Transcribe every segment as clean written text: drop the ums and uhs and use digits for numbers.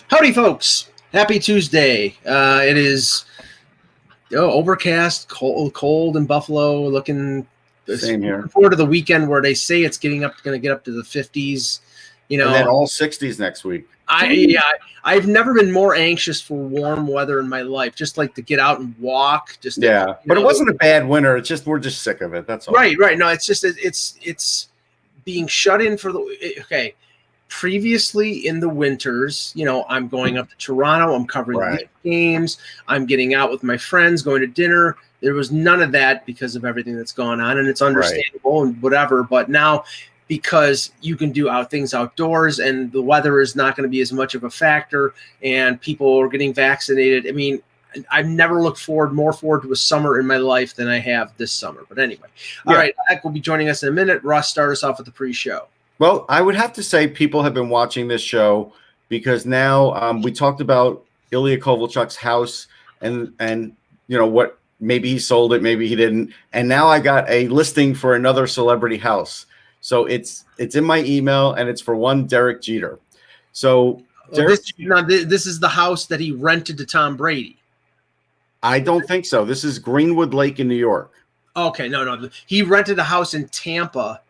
Howdy, folks. Happy Tuesday. It is overcast, cold in Buffalo. Looking Same here. forward to the weekend where they say it's going to get up to the 50s. You know, And then all 60s next week. I've never been more anxious for warm weather in my life. Just like to get out and walk. But it wasn't a bad winter. It's just we're just sick of it. That's all. Right. No, it's just it's being shut in for the okay. Previously in the winters, I'm going up to Toronto. I'm covering the games. I'm getting out with my friends, going to dinner. There was none of that because of everything that's gone on, and it's understandable and whatever. But now, because you can do things outdoors and the weather is not going to be as much of a factor and people are getting vaccinated. I mean, I've never looked more forward to a summer in my life than I have this summer. But anyway, all right, Zach will be joining us in a minute. Russ, start us off with the pre-show. Well, I would have to say people have been watching this show because now we talked about Ilya Kovalchuk's house and what maybe he sold it, maybe he didn't. And now I got a listing for another celebrity house. So it's in my email and it's for one Derek Jeter. So this is the house that he rented to Tom Brady. I don't think so. This is Greenwood Lake in New York. Okay, no. He rented a house in Tampa.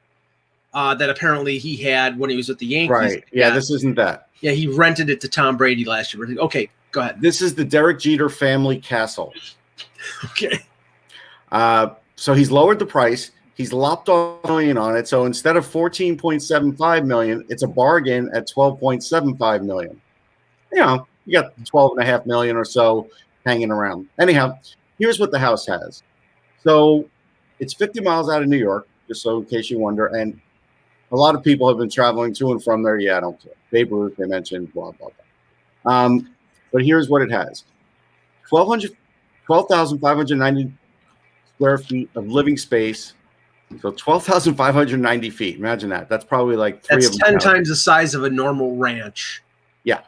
That apparently he had when he was with the Yankees. Right. Yeah, this isn't that. Yeah, he rented it to Tom Brady last year. Okay, go ahead. This is the Derek Jeter family castle. Okay. So he's lowered the price. He's lopped off $1 million on it. So instead of $14.75 million, it's a bargain at $12.75 million. You got $12.5 million or so hanging around. Anyhow, here's what the house has. So it's 50 miles out of New York, just so in case you wonder, and a lot of people have been traveling to and from there. Yeah, I don't care. Babe Ruth, they mentioned, blah, blah, blah. But here's what it has. 12,590 square feet of living space. So 12,590 feet. Imagine that. That's probably like That's 10 times the size of a normal ranch. Yeah.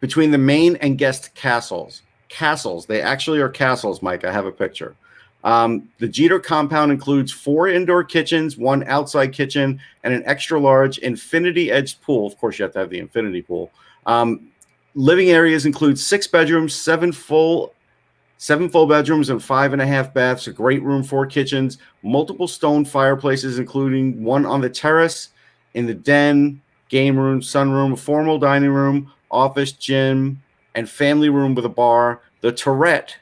Between the main and guest castles. They actually are castles, Mike. I have a picture. The Jeter compound includes 4 indoor kitchens, 1 outside kitchen, and an extra large infinity-edged pool. Of course, you have to have the infinity pool. Living areas include 6 bedrooms, 7 full bedrooms, and 5.5 baths. A great room, 4 kitchens, multiple stone fireplaces, including one on the terrace, in the den, game room, sunroom, a formal dining room, office, gym, and family room with a bar. The turret,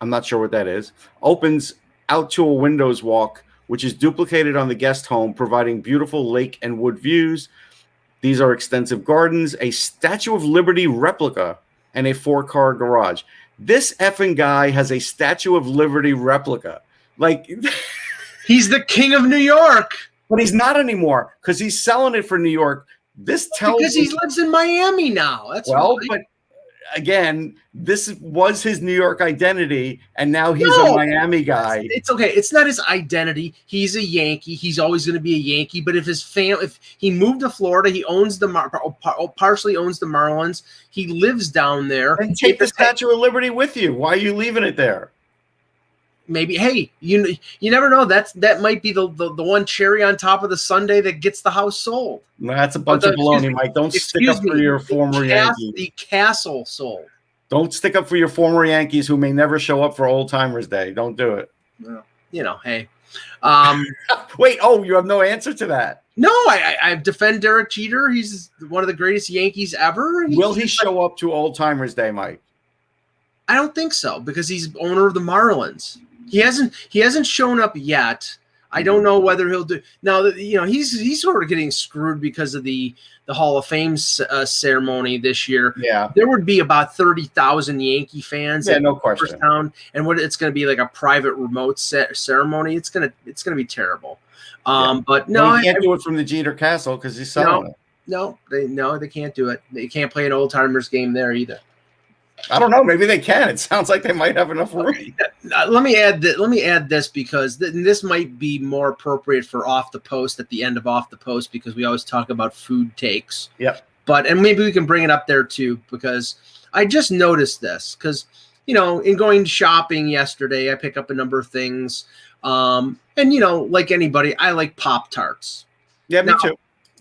I'm not sure what that is, opens out to a windows walk, which is duplicated on the guest home, providing beautiful lake and wood views. These are extensive gardens, a Statue of Liberty replica, and a 4-car garage. This effing guy has a Statue of Liberty replica. Like, he's the king of New York. But he's not anymore because he's selling it for New York. This tells because he lives in Miami now. That's but again, this was his New York identity, and now he's a Miami guy. It's okay. It's not his identity. He's a Yankee. He's always going to be a Yankee. But if he moved to Florida, he owns partially owns the Marlins. He lives down there. And take the Statue of Liberty with you. Why are you leaving it there? Maybe, hey, you never know. That might be the one cherry on top of the sundae that gets the house sold. That's a bunch of baloney, Mike. Don't stick up for your former Yankees. The castle sold. Don't stick up for your former Yankees who may never show up for Old Timers Day. Don't do it. Well, hey. Wait, you have no answer to that. No, I defend Derek Jeter. He's one of the greatest Yankees ever. Will he show up to Old Timers Day, Mike? I don't think so because he's owner of the Marlins. He hasn't shown up yet. I don't know whether he'll do now. He's sort of getting screwed because of the Hall of Fame ceremony this year. Yeah, there would be about 30,000 Yankee fans. Yeah, no question. Town, and it's going to be like a private remote ceremony. It's gonna be terrible. But no, he can't do it from the Jeter Castle because he's selling it. No, they can't do it. They can't play an Old Timers game there either. I don't know. Maybe they can. It sounds like they might have enough room. Let me add this because this might be more appropriate for Off the Post at the end of Off the Post because we always talk about food takes. Yep. And maybe we can bring it up there too because I just noticed this because in going shopping yesterday I pick up a number of things and like anybody I like Pop-Tarts. Yeah, me too.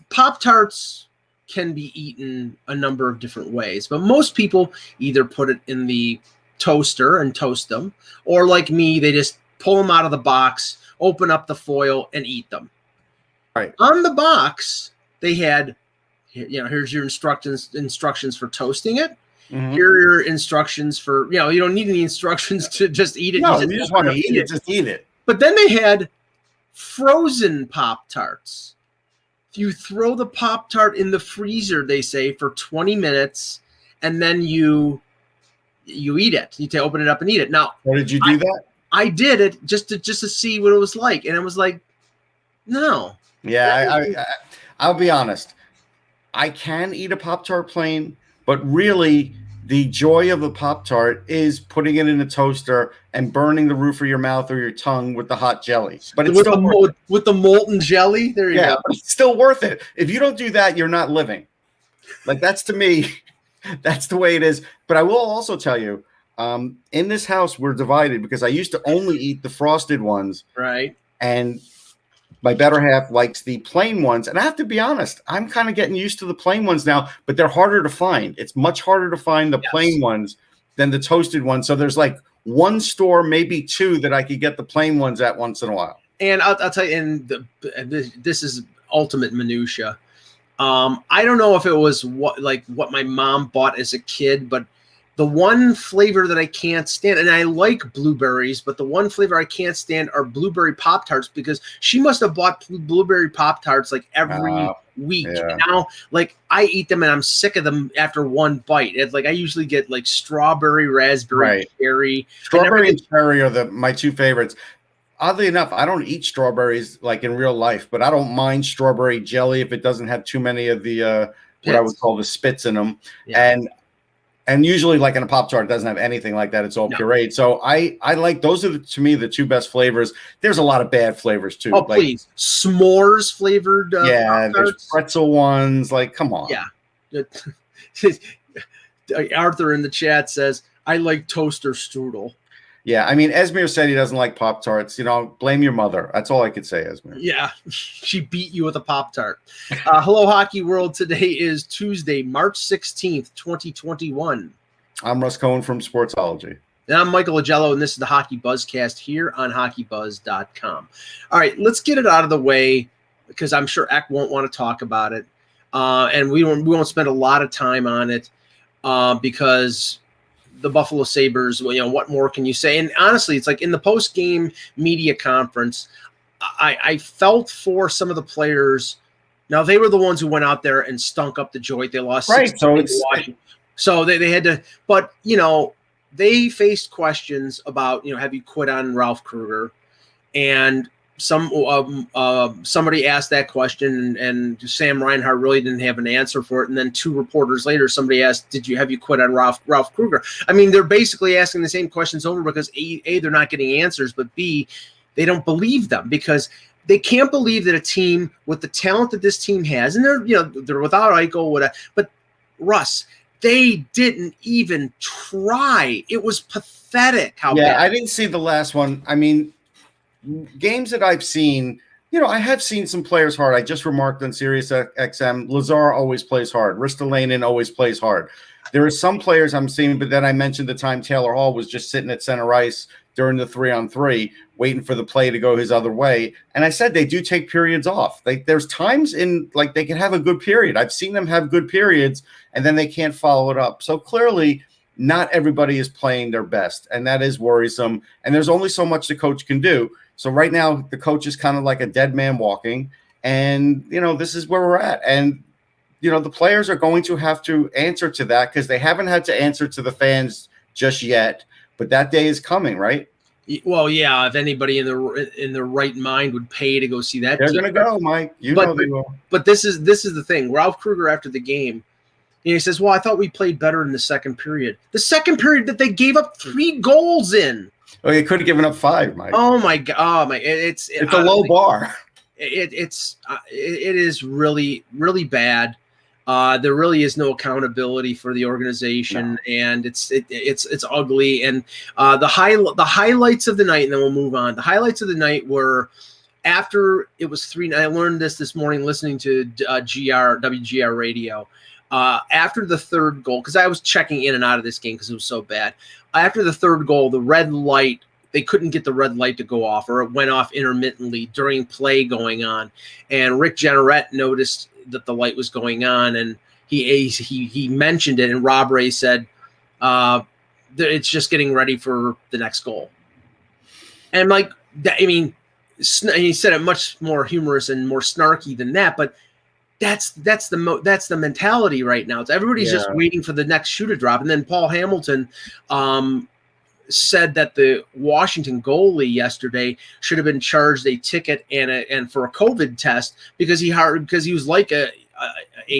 Pop-Tarts can be eaten a number of different ways, but most people either put it in the toaster and toast them, or like me, they just pull them out of the box, open up the foil, and eat them. Right. On the box, they had, here's your instructions for toasting it. Mm-hmm. Here are your instructions for, you don't need any instructions to just eat it. No, you just want to eat it. Just eat it. But then they had frozen Pop-Tarts. You throw the Pop-Tart in the freezer, they say, for 20 minutes, and then you eat it. You open it up and eat it. Now, did you do that? I did it just to see what it was like, and it was like, no. Yeah, I'll be honest. I can eat a Pop-Tart plain, but really the joy of the Pop-Tart is putting it in a toaster and burning the roof of your mouth or your tongue with the hot jelly. But it's with the molten jelly. There you go. But it's still worth it. If you don't do that, you're not living. Like, that's, to me, that's the way it is. But I will also tell you, in this house, we're divided because I used to only eat the frosted ones. Right. And my better half likes the plain ones. And I have to be honest, I'm kind of getting used to the plain ones now, but they're harder to find. It's much harder to find the plain ones than the toasted ones. So there's like one store, maybe two, that I could get the plain ones at once in a while. And I'll tell you, and this is ultimate minutia. I don't know if it was what my mom bought as a kid, but the one flavor that I can't stand, and I like blueberries, but the one flavor I can't stand are blueberry Pop-Tarts, because she must have bought blueberry Pop-Tarts like every week. Yeah. And now, like, I eat them and I'm sick of them after one bite. It's like I usually get like strawberry, raspberry, cherry. Strawberry and cherry are my two favorites. Oddly enough, I don't eat strawberries like in real life, but I don't mind strawberry jelly if it doesn't have too many of the what I would call the spits in them. Yeah. And usually, like in a Pop-Tart, it doesn't have anything like that. It's all pureed. So I like those are to me the two best flavors. There's a lot of bad flavors too. Oh, please, s'mores flavored. There's pretzel ones. Like, come on. Yeah. Arthur in the chat says, "I like toaster strudel." Yeah, I mean, Esmir said he doesn't like Pop-Tarts. Blame your mother. That's all I could say, Esmir. Yeah, she beat you with a Pop-Tart. Hello, Hockey World. Today is Tuesday, March 16th, 2021. I'm Russ Cohen from Sportsology. And I'm Michael Agello, and this is the Hockey Buzzcast here on HockeyBuzz.com. All right, let's get it out of the way, because I'm sure Eck won't want to talk about it. And we won't spend a lot of time on it because the Buffalo Sabres, what more can you say? And honestly, it's like in the post-game media conference, I felt for some of the players. Now, they were the ones who went out there and stunk up the joint. They lost 6 to Washington. So they had to – but, they faced questions about, have you quit on Ralph Kruger? And somebody asked that question, and Sam Reinhart really didn't have an answer for it. And then 2 reporters later, somebody asked, have you quit on Ralph Kruger? I mean, they're basically asking the same questions over because A, they're not getting answers, but B, they don't believe them, because they can't believe that a team with the talent that this team has, and they're without Eichel, whatever, but Russ, they didn't even try. It was pathetic how bad. I didn't see the last one. I mean, games that I've seen, I have seen some players hard. I just remarked on Sirius XM, Lazar always plays hard. Ristolainen always plays hard. There are some players I'm seeing, but then I mentioned the time Taylor Hall was just sitting at center ice during the 3-on-3, waiting for the play to go his other way. And I said they do take periods off. There's times they can have a good period. I've seen them have good periods, and then they can't follow it up. So clearly, not everybody is playing their best, and that is worrisome. And there's only so much the coach can do. So right now, the coach is kind of like a dead man walking, and, this is where we're at. And, the players are going to have to answer to that, because they haven't had to answer to the fans just yet, but that day is coming, right? Well, yeah, if anybody in the right mind would pay to go see that, they're going to go, Mike. They will. But this is the thing. Ralph Kruger, after the game, he says, "Well, I thought we played better in the second period." The second period that they gave up 3 goals in. Oh, you could have given up 5, Mike. Oh my God, it's a low bar. It is really, really bad. There really is no accountability for the organization, and it's ugly. And the highlights of the night, and then we'll move on. The highlights of the night were after it was 3, I learned this morning listening to WGR radio. After the third goal, because I was checking in and out of this game because it was so bad. After the third goal, the red light, they couldn't get the red light to go off, or it went off intermittently during play going on. And Rick Jenneret noticed that the light was going on, and he mentioned it, and Rob Ray said, it's just getting ready for the next goal. And like, I mean, he said it much more humorous and more snarky than that, but that's the mentality right now. It's everybody's just waiting for the next shoe to drop. And then Paul Hamilton said that the Washington goalie yesterday should have been charged a ticket and for a COVID test because he was like a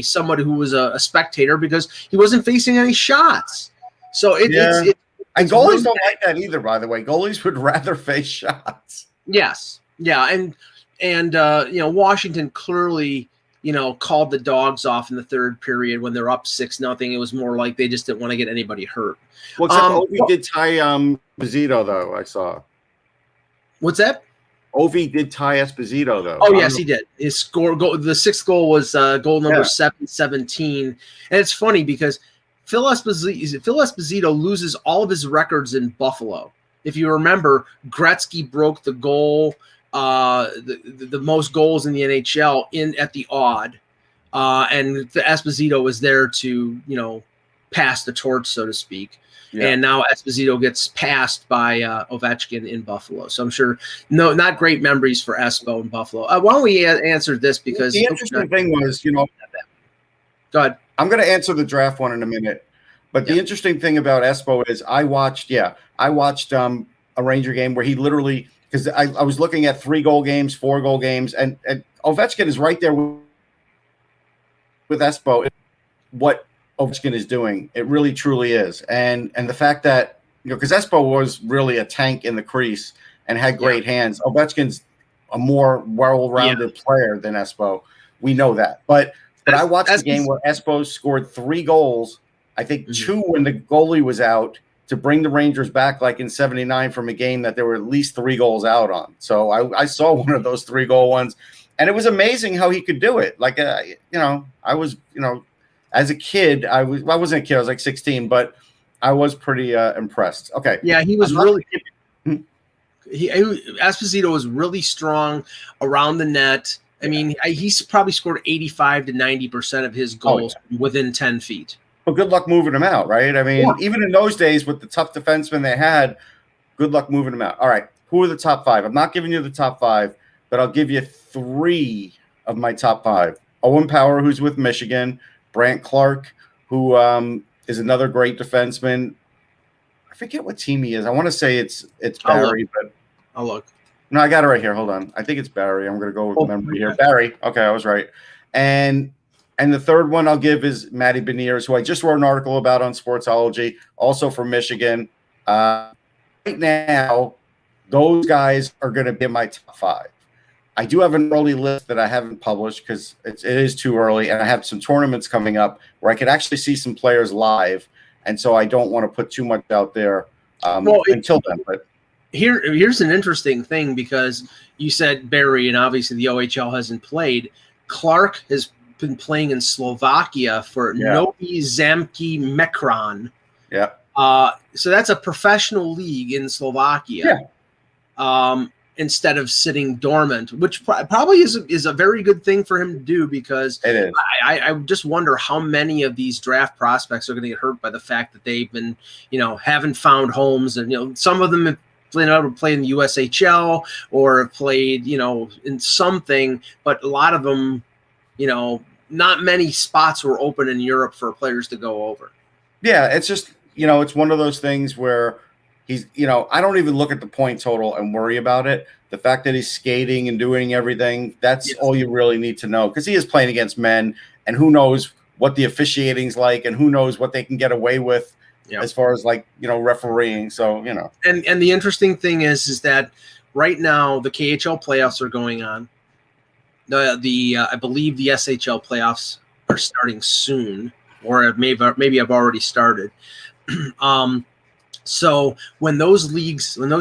somebody who was a spectator because he wasn't facing any shots. So and goalies don't like that either, by the way. Goalies would rather face shots. Yes. Yeah. And Washington clearly, called the dogs off in the third period when they're up 6-0. It was more like they just didn't want to get anybody hurt. Well, except Ovi did tie Esposito, though, I saw. What's that? Ovi did tie Esposito, though. Oh, yes, he did. His the sixth goal was goal number 717. And it's funny because Phil Esposito loses all of his records in Buffalo. If you remember, Gretzky broke the goal, the most goals in the NHL at the Odd, and the Esposito was there to pass the torch, so to speak. Yeah. And now Esposito gets passed by Ovechkin in Buffalo. So I'm sure not great memories for Espo in Buffalo. Why don't we answer this? Because the interesting thing was, go ahead. I'm going to answer the draft one in a minute. But the interesting thing about Espo is I watched a Ranger game where he literally, because I was looking at 3-goal games, 4-goal games, and Ovechkin is right there with Espo. What Ovechkin is doing, it really truly is. And the fact that, because Espo was really a tank in the crease and had great hands. Ovechkin's a more well-rounded player than Espo. We know that. But I watched the game where Espo scored 3 goals, I think 2 when the goalie was out, to bring the Rangers back like in 79 from a game that there were at least 3 goals out on. So I saw one of those 3-goal ones, and it was amazing how he could do it. Like, I was, as a kid, I wasn't a kid, I was like 16, but I was pretty impressed. Okay. Yeah, he was Esposito was really strong around the net. I mean, he's probably scored 85 to 90% of his goals within 10 feet. Well, good luck moving him out, right? I mean, even in those days with the tough defensemen they had, good luck moving them out. All right, who are the top 5? I'm not giving you the top 5, but I'll give you 3 of my top 5. Owen Power, who's with Michigan. Brant Clark, who is another great defenseman. I forget what team he is. I want to say it's Barry, but I'll look. No, I got it right here. Hold on. I think it's Barry. I'm going to go with memory here. Barry. Okay, I was right. And the third one I'll give is Matty Beniers, who I just wrote an article about on Sportsology, also from Michigan. Right now, those guys are going to be in my top 5. I do have an early list that I haven't published because it is too early, and I have some tournaments coming up where I could actually see some players live, and so I don't want to put too much out there until then. But here's an interesting thing, because you said Barry, and obviously the OHL hasn't played. Clark has been playing in Slovakia for Novi Zamki Mekran. Yeah. So that's a professional league in Slovakia. Yeah. Instead of sitting dormant, which probably is a very good thing for him to do, because it is. I just wonder how many of these draft prospects are going to get hurt by the fact that they've been, haven't found homes, and some of them have been able to play in the USHL or have played, in something, but a lot of them, not many spots were open in Europe for players to go over. Yeah, it's just, it's one of those things where he's, I don't even look at the point total and worry about it. The fact that he's skating and doing everything, that's all you really need to know, because he is playing against men, and who knows what the officiating's like, and who knows what they can get away with as far as refereeing. So, And the interesting thing is that right now the KHL playoffs are going on. I believe the SHL playoffs are starting soon, or maybe I've already started. So when those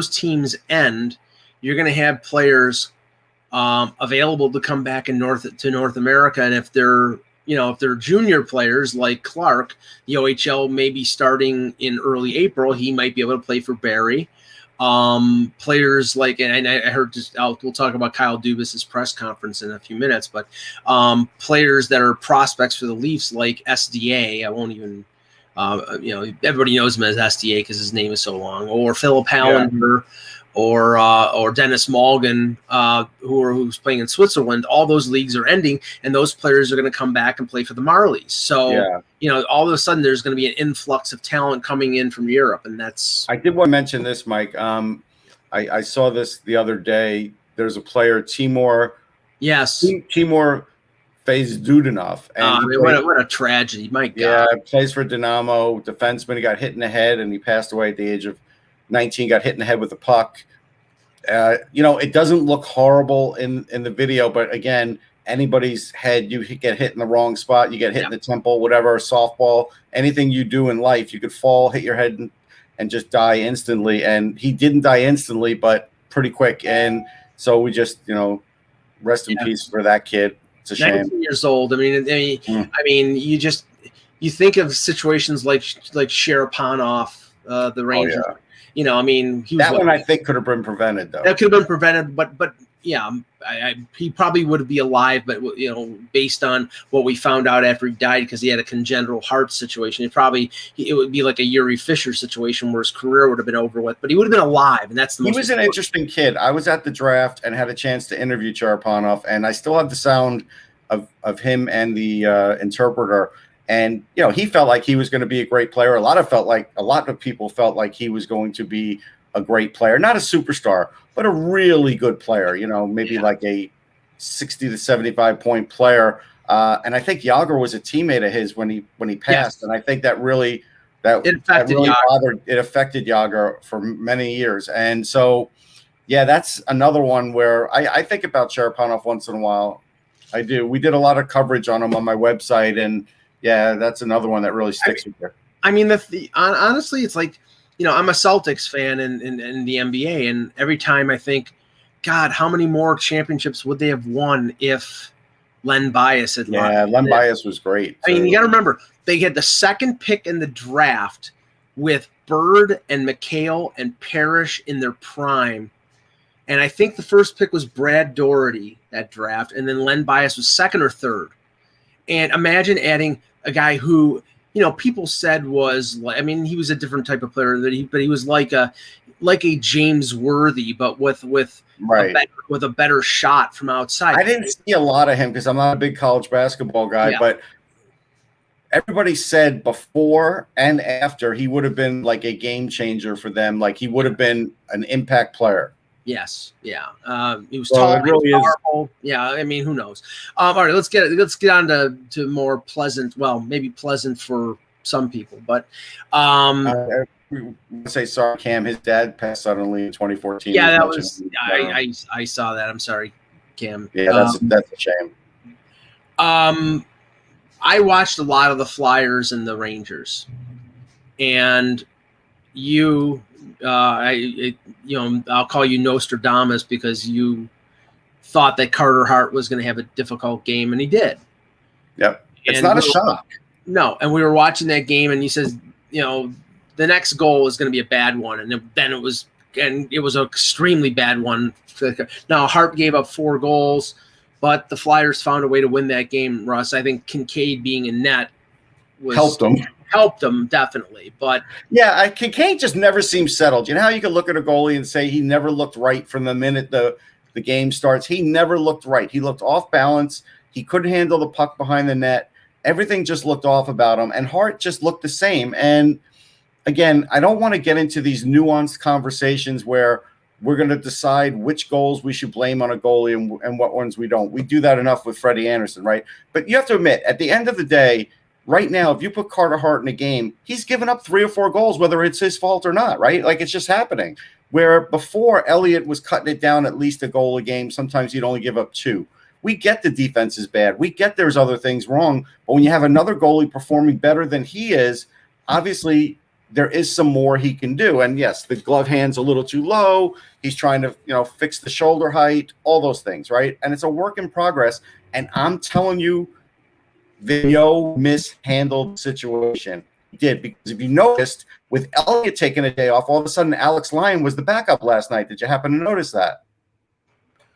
teams end, you're going to have players available to come back in North America. And if they're junior players like Clark, the OHL may be starting in early April. He might be able to play for Barrie. Players like, and I heard we'll talk about Kyle Dubas's press conference in a few minutes, but players that are prospects for the Leafs like SDA, I won't even, everybody knows him as SDA because his name is so long, or Philip Hallander, or Dennis Malgin, who's playing in Switzerland. All those leagues are ending, and those players are going to come back and play for the Marlies. So, all of a sudden there's going to be an influx of talent coming in from Europe, and that's. I did want to mention this, Mike. I saw this the other day. There's a player, Timur. Yes. Timur Feyzudinov. And what a tragedy. My God. Yeah, plays for Dynamo, defenseman. He got hit in the head, and he passed away at the age of 19, got hit in the head with a puck. It doesn't look horrible in the video, but again, anybody's head, you get hit in the wrong spot, you get hit in the temple, whatever, softball, anything you do in life, you could fall, hit your head, and just die instantly. And he didn't die instantly, but pretty quick. And so we just, rest in peace for that kid. It's a shame. 19 years old. I mean, you think of situations like Sharaponov, the Rangers. Oh, yeah. One I think could have been prevented, though. That could have been prevented, but he probably would be alive. But based on what we found out after he died, because he had a congenital heart situation, it would be like a Yuri Fisher situation where his career would have been over with. But he would have been alive, and that's the most. He was an interesting kid. I was at the draft and had a chance to interview Sharaponov, and I still have the sound of him and the interpreter. And, he felt like he was going to be a great player. A lot of people felt like he was going to be a great player, not a superstar, but a really good player, maybe like a 60 to 75 point player. And I think Yager was a teammate of his when he passed. Yes. And I think that really affected Yager for many years. And so, that's another one where I think about Sharaponov once in a while. I do. We did a lot of coverage on him on my website, and that's another one that really sticks with you. I mean, honestly, it's like, I'm a Celtics fan in the NBA, and every time I think, God, how many more championships would they have won if Len Bias had won? Yeah, Len Bias was great. I mean, you got to remember, they had the second pick in the draft with Bird and McHale and Parrish in their prime. And I think the first pick was Brad Doherty, that draft, and then Len Bias was second or third. And imagine adding a guy who, people said was, he was a different type of player, but he was like a James Worthy, but with a better shot from outside. I didn't see a lot of him because I'm not a big college basketball guy, but everybody said before and after he would have been like a game changer for them. Like he would have been an impact player. Yes. Yeah. He was tall. Really powerful. Yeah. I mean, who knows? All right. Let's get on to more pleasant. Well, maybe pleasant for some people, but say sorry, Cam. His dad passed suddenly in 2014. Yeah, that was. I saw that. I'm sorry, Cam. Yeah, that's a shame. I watched a lot of the Flyers and the Rangers, and you. I'll call you Nostradamus because you thought that Carter Hart was going to have a difficult game, and he did. Yep. It's not a shock. No. And we were watching that game, and he says, the next goal is going to be a bad one. And then it was an extremely bad one. Now, Hart gave up 4 goals, but the Flyers found a way to win that game, Russ. I think Kincaid being in net helped them definitely, but Kincaid just never seems settled. You know how you can look at a goalie and say he never looked right from the minute the game starts? He never looked right. He looked off balance. He couldn't handle the puck behind the net. Everything just looked off about him, and Hart just looked the same. And again, I don't want to get into these nuanced conversations where we're going to decide which goals we should blame on a goalie and what ones we don't. We do that enough with Freddie Anderson, right? But you have to admit, at the end of the day, right now, if you put Carter Hart in a game, he's given up 3 or 4 goals, whether it's his fault or not, right? Like, it's just happening. Where before, Elliott was cutting it down at least a goal a game. Sometimes he'd only give up 2. We get the defense is bad. We get there's other things wrong. But when you have another goalie performing better than he is, obviously there is some more he can do. And yes, the glove hand's a little too low. He's trying to, fix the shoulder height, all those things, right? And it's a work in progress. And I'm telling you, Vigneault mishandled the situation. He did, because if you noticed, with Elliott taking a day off, all of a sudden Alex Lyon was the backup last night. Did you happen to notice that?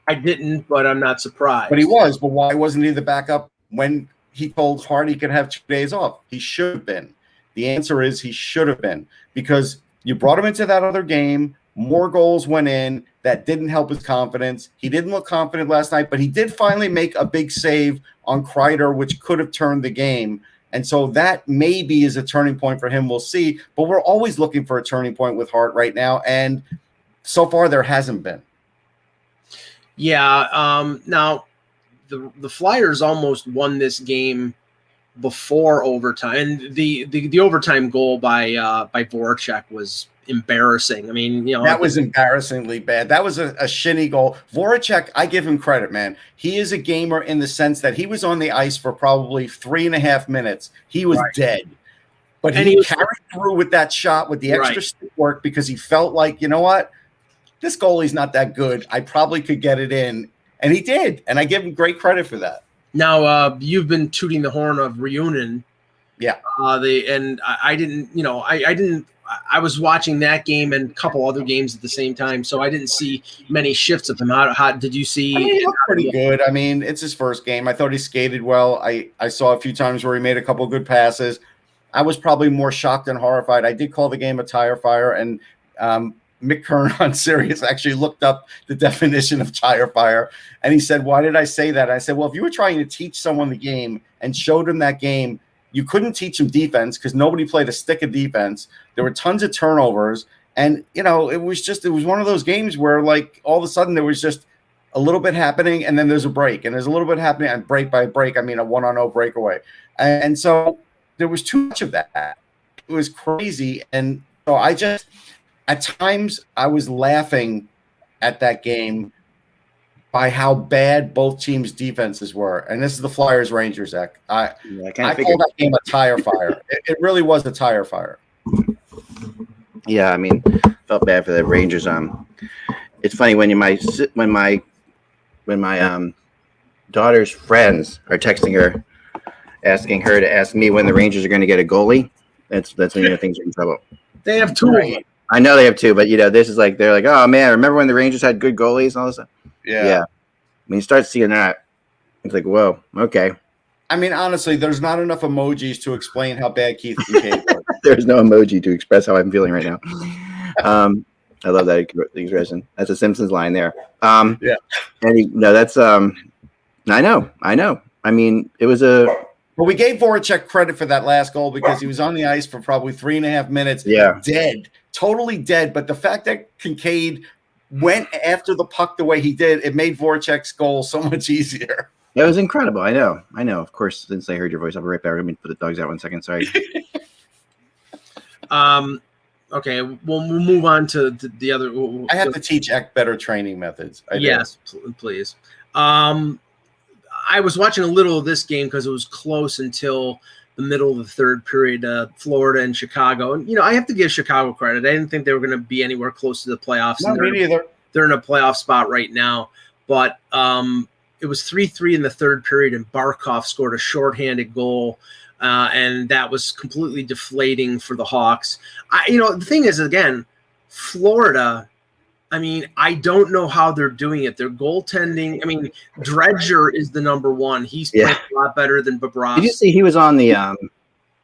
I didn't, but I'm not surprised. But he was. But why wasn't he the backup when he told Hart he could have 2 days off? He should have been. The answer is he should have been, because you brought him into that other game. More goals went in. That didn't help his confidence. He didn't look confident last night, but he did finally make a big save on Kreider, which could have turned the game. And so that maybe is a turning point for him. We'll see. But we're always looking for a turning point with Hart right now. And so far there hasn't been. Yeah. Now, the Flyers almost won this game before overtime. And the overtime goal by Voracek was embarrassing. I mean, that was embarrassingly bad. That was a shinny goal. Voracek, I give him credit, man. He is a gamer in the sense that he was on the ice for probably 3.5 minutes. He was dead. But he carried through with that shot with the extra stick work, because he felt like, you know what? This goalie's not that good. I probably could get it in. And he did. And I give him great credit for that. Now, you've been tooting the horn of Reunion. Yeah. I didn't. I was watching that game and a couple other games at the same time, so I didn't see many shifts of him. How did you see? I mean, he looked pretty good. I mean, it's his first game. I thought he skated well. I saw a few times where he made a couple good passes. I was probably more shocked and horrified. I did call the game a tire fire, and Mick Kern on Sirius actually looked up the definition of tire fire, and he said, "Why did I say that?" I said, "Well, if you were trying to teach someone the game and showed him that game, you couldn't teach him defense, because nobody played a stick of defense. There were tons of turnovers. And, it was one of those games where, like, all of a sudden there was just a little bit happening, and then there's a break. And there's a little bit happening, and break by break, I mean a 1-on-0 breakaway. And so there was too much of that. It was crazy. And so at times I was laughing at that game by how bad both teams' defenses were. And this is the Flyers-Rangers, Zach. I call that game a tire fire. It really was a tire fire. Yeah, I mean, felt bad for the Rangers. It's funny when my daughter's friends are texting her, asking her to ask me when the Rangers are going to get a goalie. That's when things are in trouble. They have 2 of them. I know they have 2, but this is like, they're like, oh man, remember when the Rangers had good goalies and all this stuff? Yeah. When you start seeing that, it's like, whoa, okay. I mean, honestly, there's not enough emojis to explain how bad Keith Kincaid was. There's no emoji to express how I'm feeling right now. I love that expression. That's a Simpsons line there. Yeah. And that's I know. I mean, it was a. Well, we gave Voracek credit for that last goal because he was on the ice for probably 3.5 minutes. Yeah. Dead. Totally dead. But the fact that Kincaid went after the puck the way he did, it made Voracek's goal so much easier. It was incredible. I know. Of course, since I heard your voice, I'll be right back. Let me put the dogs out 1 second. Sorry. Okay, we'll move on to the other. I have to teach Eck better training methods. Yes, please. I was watching a little of this game because it was close until the middle of the third period, Florida and Chicago. And, I have to give Chicago credit. I didn't think they were going to be anywhere close to the playoffs. No, me neither. They're in a playoff spot right now. But it was 3-3 in the third period, and Barkov scored a shorthanded goal. And that was completely deflating for the Hawks. The thing is, again, Florida, I mean, I don't know how they're doing it. Their goaltending, I mean, Dredger is the number one. He's playing a lot better than Bobrovsky. Did you see he was on the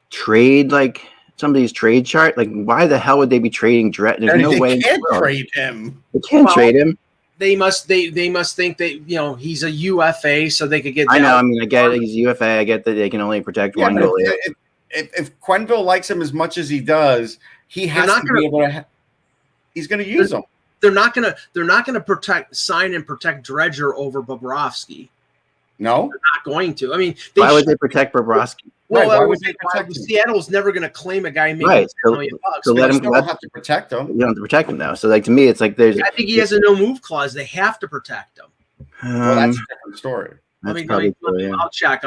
trade, like somebody's trade chart? Like, why the hell would they be trading Dredger? There's no way. They can't trade him. They can't trade him. They must think that he's a UFA, so they could get. I know. I mean, I get it. He's UFA. I get that they can only protect one goalie. If Quenneville likes him as much as he does, he has to be able to. He's going to use him. They're not going to sign and protect Dredger over Bobrovsky. No, they're not going to. I mean, why would they protect Bobrovsky? Well, why would they protect him? Seattle's never going to claim a guy making $1 million. So let him. Don't have to protect him. You don't have to protect him now. So, like, to me, it's like there's. I think he has a no move clause. They have to protect him. Well, that's a different story. I'll check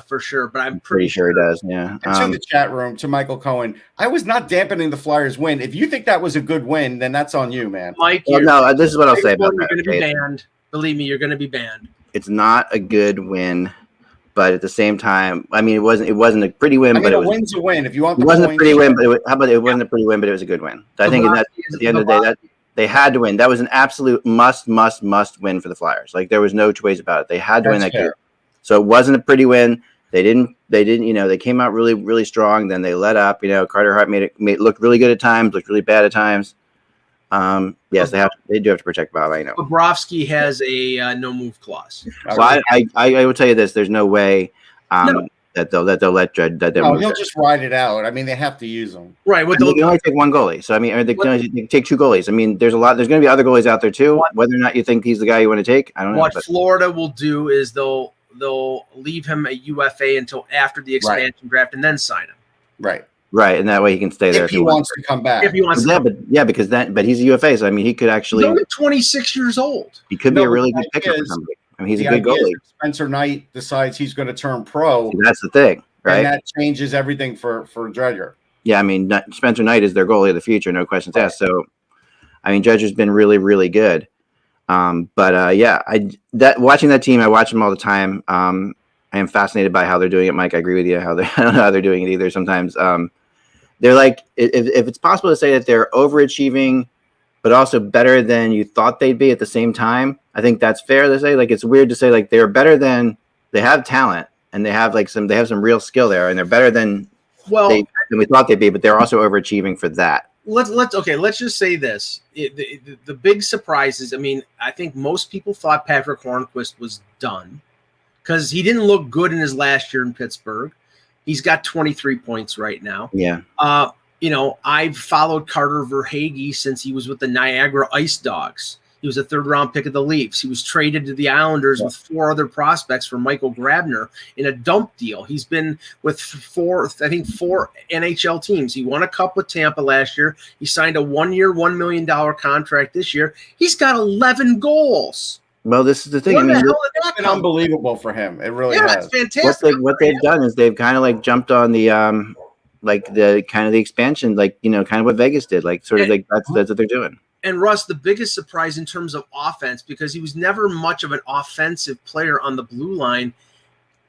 for sure, but I'm pretty sure he does. Yeah. And to the chat room, to Michael Cohen, I was not dampening the Flyers' win. If you think that was a good win, then that's on you, man. Mike, no, this is what I'll say about that. You're going to be okay? banned. Believe me, you're going to be banned. It's not a good win, but at the same time, I mean, it wasn't a pretty win, but a win's a win. If you want, it wasn't a pretty win, but how about it wasn't a pretty win, but it was a good win. I think at the end of the day, that they had to win. That was an absolute must win for the Flyers. Like there was no two ways about it. They had to win that game. So it wasn't a pretty win. They didn't. They came out really, really strong. Then they let up. Carter Hart made it look really good at times, looked really bad at times. Yes, they do have to protect Bob. I know. Bobrovsky has a no move clause. Well, I will tell you this: there's no way that they'll let Dred. He'll just ride it out. I mean, they have to use him. Right. They can only take one goalie. So I mean, or they can only take two goalies. I mean, there's going to be other goalies out there too. Whether or not you think he's the guy you want to take, I don't know. What Florida will do is they'll leave him a UFA until after the expansion draft and then sign him. Right, and that way he can stay there if he wants to come back. If he wants, but he's a UFA, so I mean, he could actually. He's only 26 years old. He could be a really good picker for somebody. I mean, he's a good goalie. Spencer Knight decides he's going to turn pro. That's the thing, right? And that changes everything for Dredger. Yeah, I mean, Spencer Knight is their goalie of the future, no questions asked. So, I mean, Dredger's been really, really good. Watching that team, I watch them all the time. I am fascinated by how they're doing it, Mike. I agree with you. I don't know how they're doing it either. Sometimes they're like, if it's possible to say that they're overachieving, but also better than you thought they'd be at the same time, I think that's fair to say. Like, it's weird to say like they're better than they have talent and they have some real skill there, and they're better than we thought they'd be, but they're also overachieving for that. Let's just say this. The big surprises, I mean, I think most people thought Patrick Hornqvist was done because he didn't look good in his last year in Pittsburgh. He's got 23 points right now. Yeah. I've followed Carter Verhaeghe since he was with the Niagara Ice Dogs. He was a third-round pick of the Leafs. He was traded to the Islanders with four other prospects for Michael Grabner in a dump deal. He's been with four NHL teams. He won a cup with Tampa last year. He signed a 1-year, $1 million contract this year. He's got 11 goals. Well, this is the thing. It's been unbelievable for him. It really has. It's fantastic. What they've done is they've kind of like jumped on the the expansion, kind of what Vegas did. That's what they're doing. And Russ, the biggest surprise in terms of offense, because he was never much of an offensive player on the blue line,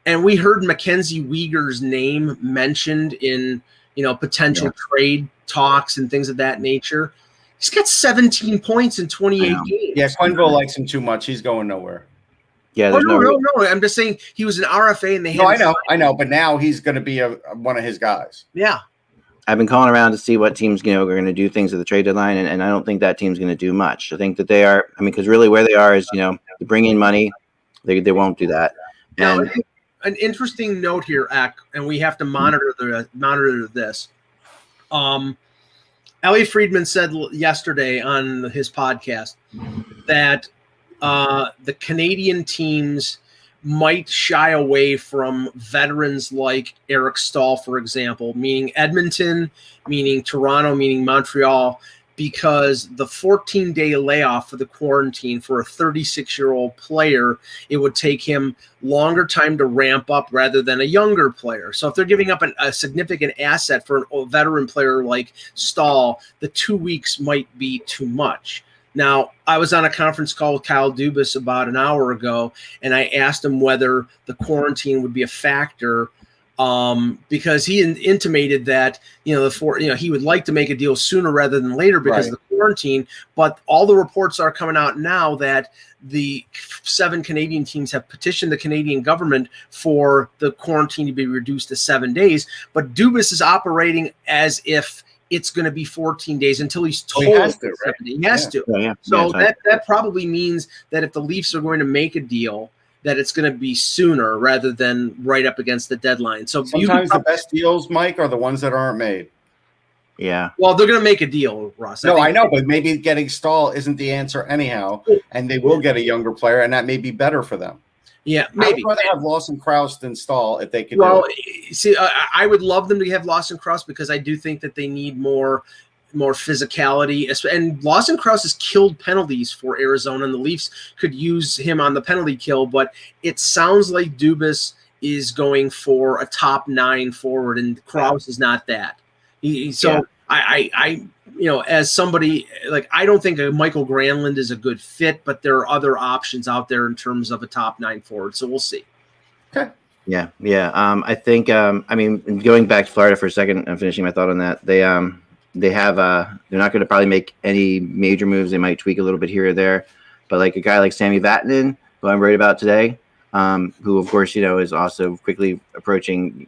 and we heard Mackenzie Weegar's name mentioned in potential trade talks and things of that nature. He's got 17 points in 28 games. Yeah, Quenneville likes him too much. He's going nowhere. Yeah, no. I'm just saying he was an RFA, and they. I know, but now he's going to be one of his guys. Yeah. I've been calling around to see what teams, are going to do things at the trade deadline, and I don't think that team's going to do much. I think that they are. I mean, because really where they are is, to bring in money, they won't do that. And now, an interesting note here, Ak, and we have to monitor this. Elliot Friedman said yesterday on his podcast that the Canadian teams might shy away from veterans like Eric Stahl, for example, meaning Edmonton, meaning Toronto, meaning Montreal, because the 14-day layoff for the quarantine for a 36-year-old player, it would take him longer time to ramp up rather than a younger player. So if they're giving up a significant asset for a veteran player like Stahl, the 2 weeks might be too much. Now, I was on a conference call with Kyle Dubas about an hour ago, and I asked him whether the quarantine would be a factor because he intimated that, he would like to make a deal sooner rather than later because of the quarantine. But all the reports are coming out now that the 7 Canadian teams have petitioned the Canadian government for the quarantine to be reduced to 7 days. But Dubas is operating as if it's going to be 14 days until he's told. He has to. Right? He has to. Yeah. So that probably means that if the Leafs are going to make a deal, that it's going to be sooner rather than right up against the deadline. So sometimes the best deals, Mike, are the ones that aren't made. Yeah. Well, they're going to make a deal, Ross. I know, but maybe getting Stahl isn't the answer anyhow, and they will get a younger player, and that may be better for them. Yeah, maybe. I'd rather have Lawson Krause than Stahl if they could. Well, see, I would love them to have Lawson Krause because I do think that they need more more physicality. And Lawson Krause has killed penalties for Arizona, and the Leafs could use him on the penalty kill. But it sounds like Dubas is going for a top 9 forward, and Krause is not that. I as somebody, like, I don't think a Michael Granlund is a good fit, but there are other options out there in terms of a top 9 forward. So we'll see. Okay. Yeah. I think, going back to Florida for a second and finishing my thought on that, they have, they're not going to probably make any major moves. They might tweak a little bit here or there, but like a guy like Sami Vatanen, who I'm worried about today, who of course, is also quickly approaching,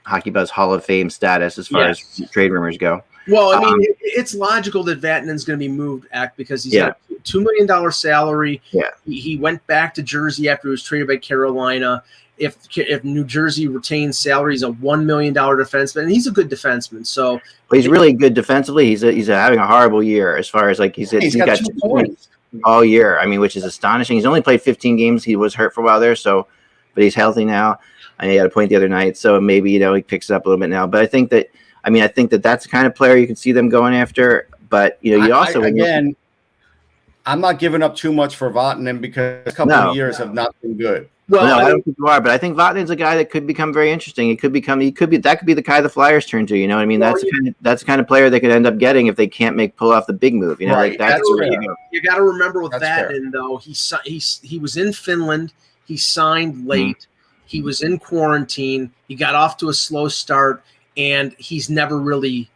Hockey Buzz Hall of Fame status as far as trade rumors go. Well, I mean, it's logical that Vatanen's going to be moved because he's got a $2 million salary. Yeah. He went back to Jersey after he was traded by Carolina. If New Jersey retains salary, he's a $1 million defenseman, and he's a good defenseman. So he's really good defensively. He's having a horrible year as far as like he's got 2 points all year. I mean, which is astonishing. He's only played 15 games. He was hurt for a while there, but he's healthy now. And he had a point the other night, so maybe he picks it up a little bit now. But I think that that's the kind of player you can see them going after. But I'm not giving up too much for Vatanen because a couple of years have not been good. Well, no, I don't think you are, but I think Vatanen's a guy that could become very interesting. That could be the guy the Flyers turn to. You know what I mean? That's the kind of player they could end up getting if they can't pull off the big move. Right. You got to remember with Vatanen though, he was in Finland. He signed late. Mm-hmm. He was in quarantine. He got off to a slow start, and he's never really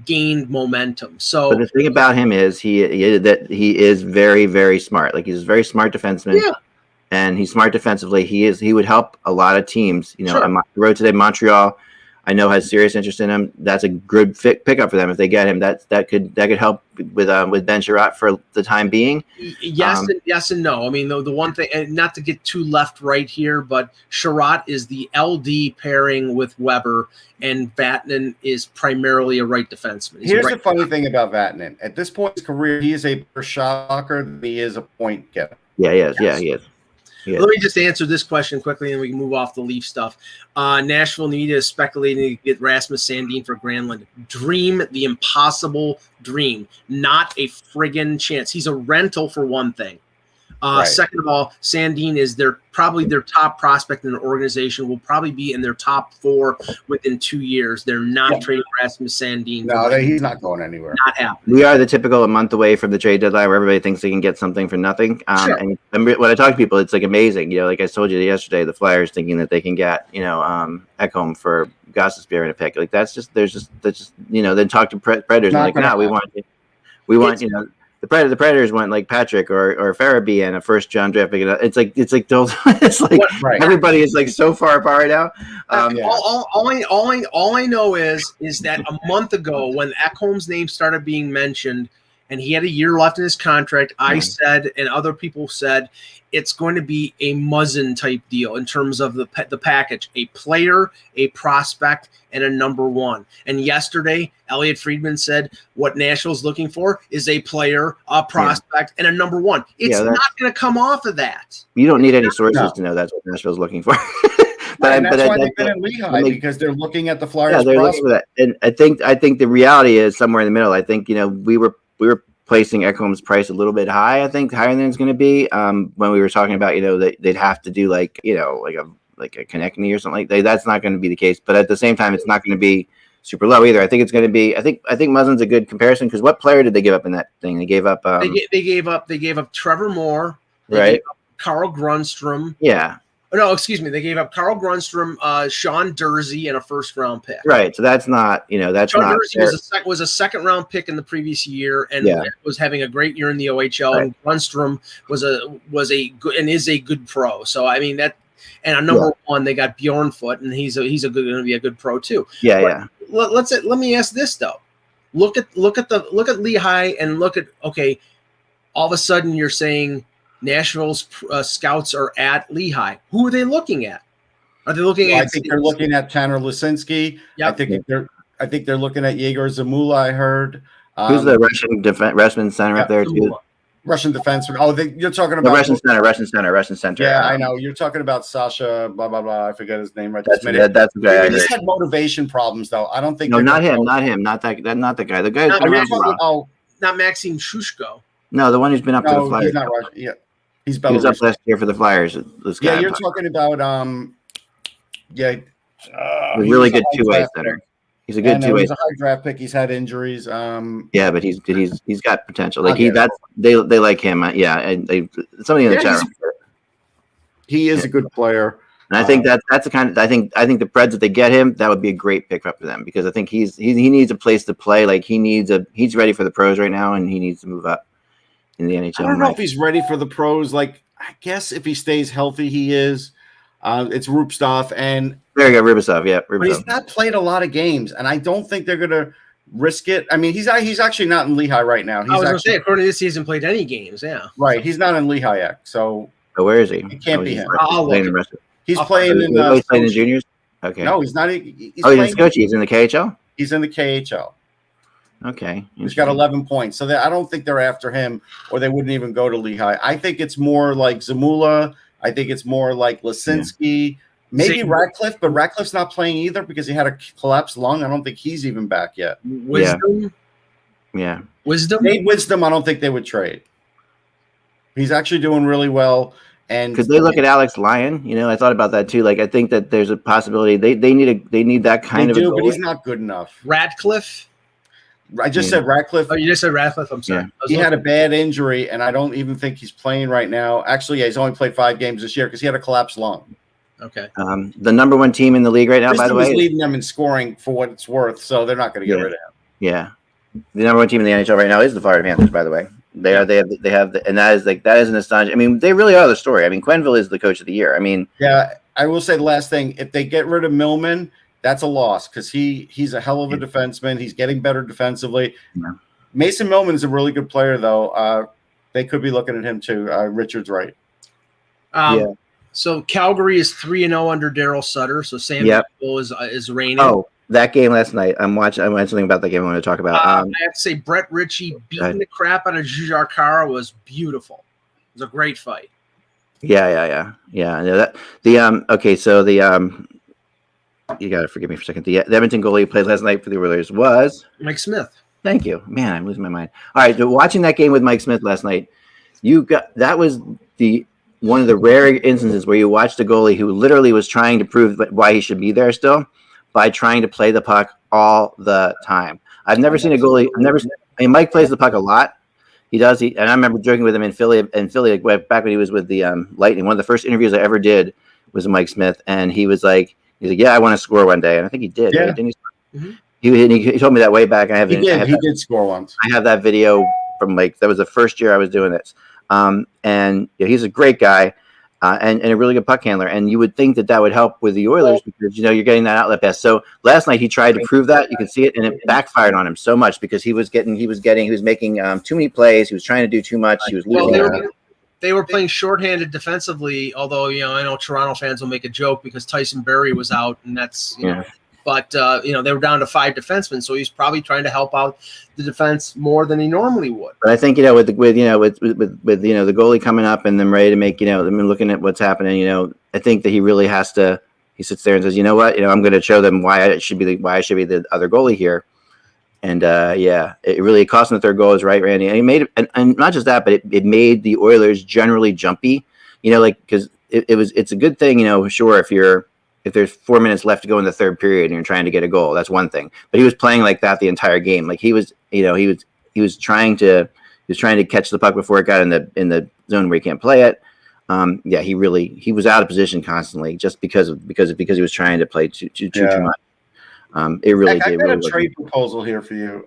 gained momentum. So, but the thing about him is he is very, very smart. Like, he's a very smart defenseman. Yeah. And he's smart defensively. He would help a lot of teams. Sure. On the road today, Montreal, I know, has serious interest in him. That's a good pickup for them if they get him. That could help with Ben Sherratt for the time being. Yes and no. I mean, the one thing, and not to get too left-right here, but Sherratt is the LD pairing with Weber, and Vatanen is primarily a right defenseman. Here's the funny thing about Vatanen. At this point in his career, he is a better shot blocker than he is a point getter. Yeah, he is. Yes. Yeah, he is. Yeah. Let me just answer this question quickly, and we can move off the Leaf stuff. Nashville media is speculating to get Rasmus Sandin for Granlund. Dream, the impossible dream, not a friggin' chance. He's a rental for one thing. Second of all, Sandin is probably their top prospect in the organization. Will probably be in their top 4 within 2 years. They're not trading Rasmus Sandin. No, he's not going anywhere. Not happening. We are the typical a month away from the trade deadline where everybody thinks they can get something for nothing. Sure. And when I talk to people, it's like amazing. Like I told you yesterday, the Flyers thinking that they can get Ekholm for Gostisbehere in a pick. Like that's just then talk to Predators and like, no, we want the Predators want like Patrick or Farabee and a first round draft pick. It's like those. It's like everybody is like so far apart right now. All I know is that a month ago when Ekholm's name started being mentioned and he had a year left in his contract, I said and other people said it's going to be a Muzzin type deal in terms of the package: a player, a prospect, and a number 1. And yesterday, Elliot Friedman said what Nashville's looking for is a player, a prospect, and a number 1. It's not going to come off of that. You don't need any sources to know that's what Nashville's looking for. That's why they've been in Lehigh, because they're looking at the Flyers. Yeah, they're looking for that. And I think the reality is somewhere in the middle. I think we were placing Ekholm's price a little bit high. I think higher than it's going to be. When we were talking about that they'd have to do like a Konechny or something like that. That's not going to be the case. But at the same time, it's not going to be super low either. I think it's going to be. I think Muzzin's a good comparison because what player did they give up in that thing? They gave up. They gave up Trevor Moore. Right. Gave up Carl Grunstrom. Yeah. No, excuse me. They gave up Carl Grunstrom, Sean Dursey, and a first-round pick. Right. So that's not. That's Sean not. Dursey was a second-round pick in the previous year, and was having a great year in the OHL. Right. And Grunstrom was a good and is a good pro. So I mean that. And a number 1, they got Bjornfoot, and he's going to be a good pro too. Yeah. Let me ask this though. Look at Lehigh and look at all of a sudden you're saying Nashville's scouts are at Lehigh. Who are they looking at? Are they looking at? I think they're looking at Tanner Lisinski. Yep. I think they're looking at Yegor Zamula. I heard. Who's the Russian center up there too? Russian defenseman. Oh, you're talking about Russian center. Yeah, I know. You're talking about Sasha. Blah blah blah. I forget his name right this minute. That's the guy. He just had motivation problems, though. I don't think. No, not him. Not the guy. The guy. Not Maxime Shushko. No, the one who's been up for the Flyers. He's not Russian. Yeah, he's Belarus. He was up last year for the Flyers. This guy. Yeah, you're talking about a really good two-way center. He's a good two-way. He's a high draft pick. He's had injuries. Yeah, but he's got potential. Like they like him. Yeah, and somebody in the chat room. He is a good player. And I think that's the kind of I think the Preds, if they get him, that would be a great pickup for them, because I think he needs a place to play. Like he's ready for the pros right now, and he needs to move up in the NHL. I don't know if he's ready for the pros. Like, I guess if he stays healthy, he is. It's Rupstov and there you go, Rubasov. Yeah, Rubasov. But he's not played a lot of games, and I don't think they're going to risk it. I mean, he's actually not in Lehigh right now. I was going to say, according to this, he hasn't played any games. Yeah, right. He's not in Lehigh yet, so where is he? It can't be him. He's playing in the juniors. Okay. No, he's not. He's coach. He's in the KHL. He's in the KHL. Okay. He's got 11 points. So I don't think they're after him, or they wouldn't even go to Lehigh. I think it's more like Zamula. I think it's more like Lisinski. Maybe Ratcliffe, but Ratcliffe's not playing either because he had a collapsed lung. I don't think he's even back yet. Wisdom? Yeah. Wisdom? Nate Wisdom, I don't think they would trade. He's actually doing really well. And could they look at Alex Lyon? I thought about that too. Like, I think that there's a possibility they need that kind of. But he's not good enough. Ratcliffe. I just said Ratcliffe. Oh, you just said Ratcliffe. I'm sorry. Yeah. He had a bad injury, and I don't even think he's playing right now. Actually, he's only played 5 games this year because he had a collapsed lung. Okay. The number 1 team in the league right now, by the way, is leading them in scoring for what it's worth, so they're not going to get rid of him. Yeah, the number 1 team in the NHL right now is the Florida Panthers. By the way, they have, and that is an astonishing. I mean, they really are the story. I mean, Quenneville is the coach of the year. I mean, yeah, I will say the last thing: if they get rid of Millman, that's a loss because he's a hell of a defenseman. He's getting better defensively. Yeah. Mason Millman is a really good player, though. They could be looking at him too. Richard's right. Yeah. So Calgary is 3-0 under Daryl Sutter. So Sam is reigning. Oh, that game last night. I watched something about that game I want to talk about. I have to say, Brett Ritchie beating the crap out of Jujhar Khaira was beautiful. It was a great fight. Yeah. Okay, so you got to forgive me for a second. The Edmonton goalie who played last night for the Oilers was Mike Smith. Thank you. Man, I'm losing my mind. All right, so watching that game with Mike Smith last night, that was one of the rare instances where you watched a goalie who literally was trying to prove why he should be there still by trying to play the puck all the time. I've never seen a goalie. Mike plays the puck a lot. He does. And I remember joking with him in Philly, back when he was with the Lightning. One of the first interviews I ever did was Mike Smith, and he's like, yeah, I want to score one day, and I think he did. Yeah. Right? Didn't he? Mm-hmm. He told me that way back. He did score once. I have that video from that was the first year I was doing this. And he's a great guy and a really good puck handler. And you would think that would help with the Oilers because, you're getting that outlet pass. So last night he tried to prove that. You could see it, and it backfired on him so much because he was making too many plays. He was trying to do too much. He was losing. They were playing shorthanded defensively, although, I know Toronto fans will make a joke because Tyson Berry was out, and that's, but, they were down to 5 defensemen, so he's probably trying to help out the defense more than he normally would. But I think, with the goalie coming up and them ready to make, them looking at what's happening, I think that he really has to, he sits there and says, you know what, I'm going to show them why I should be the other goalie here. And it really cost him the third goal, is right, Randy. And he made it, and not just that, but it made the Oilers generally jumpy, because it's a good thing, sure, if there's 4 minutes left to go in the third period and you're trying to get a goal, that's one thing. But he was playing like that the entire game. Like he was trying to catch the puck before it got in the zone where he can't play it. He was out of position constantly just because he was trying to play too much. It really did. I got a trade proposal here for you.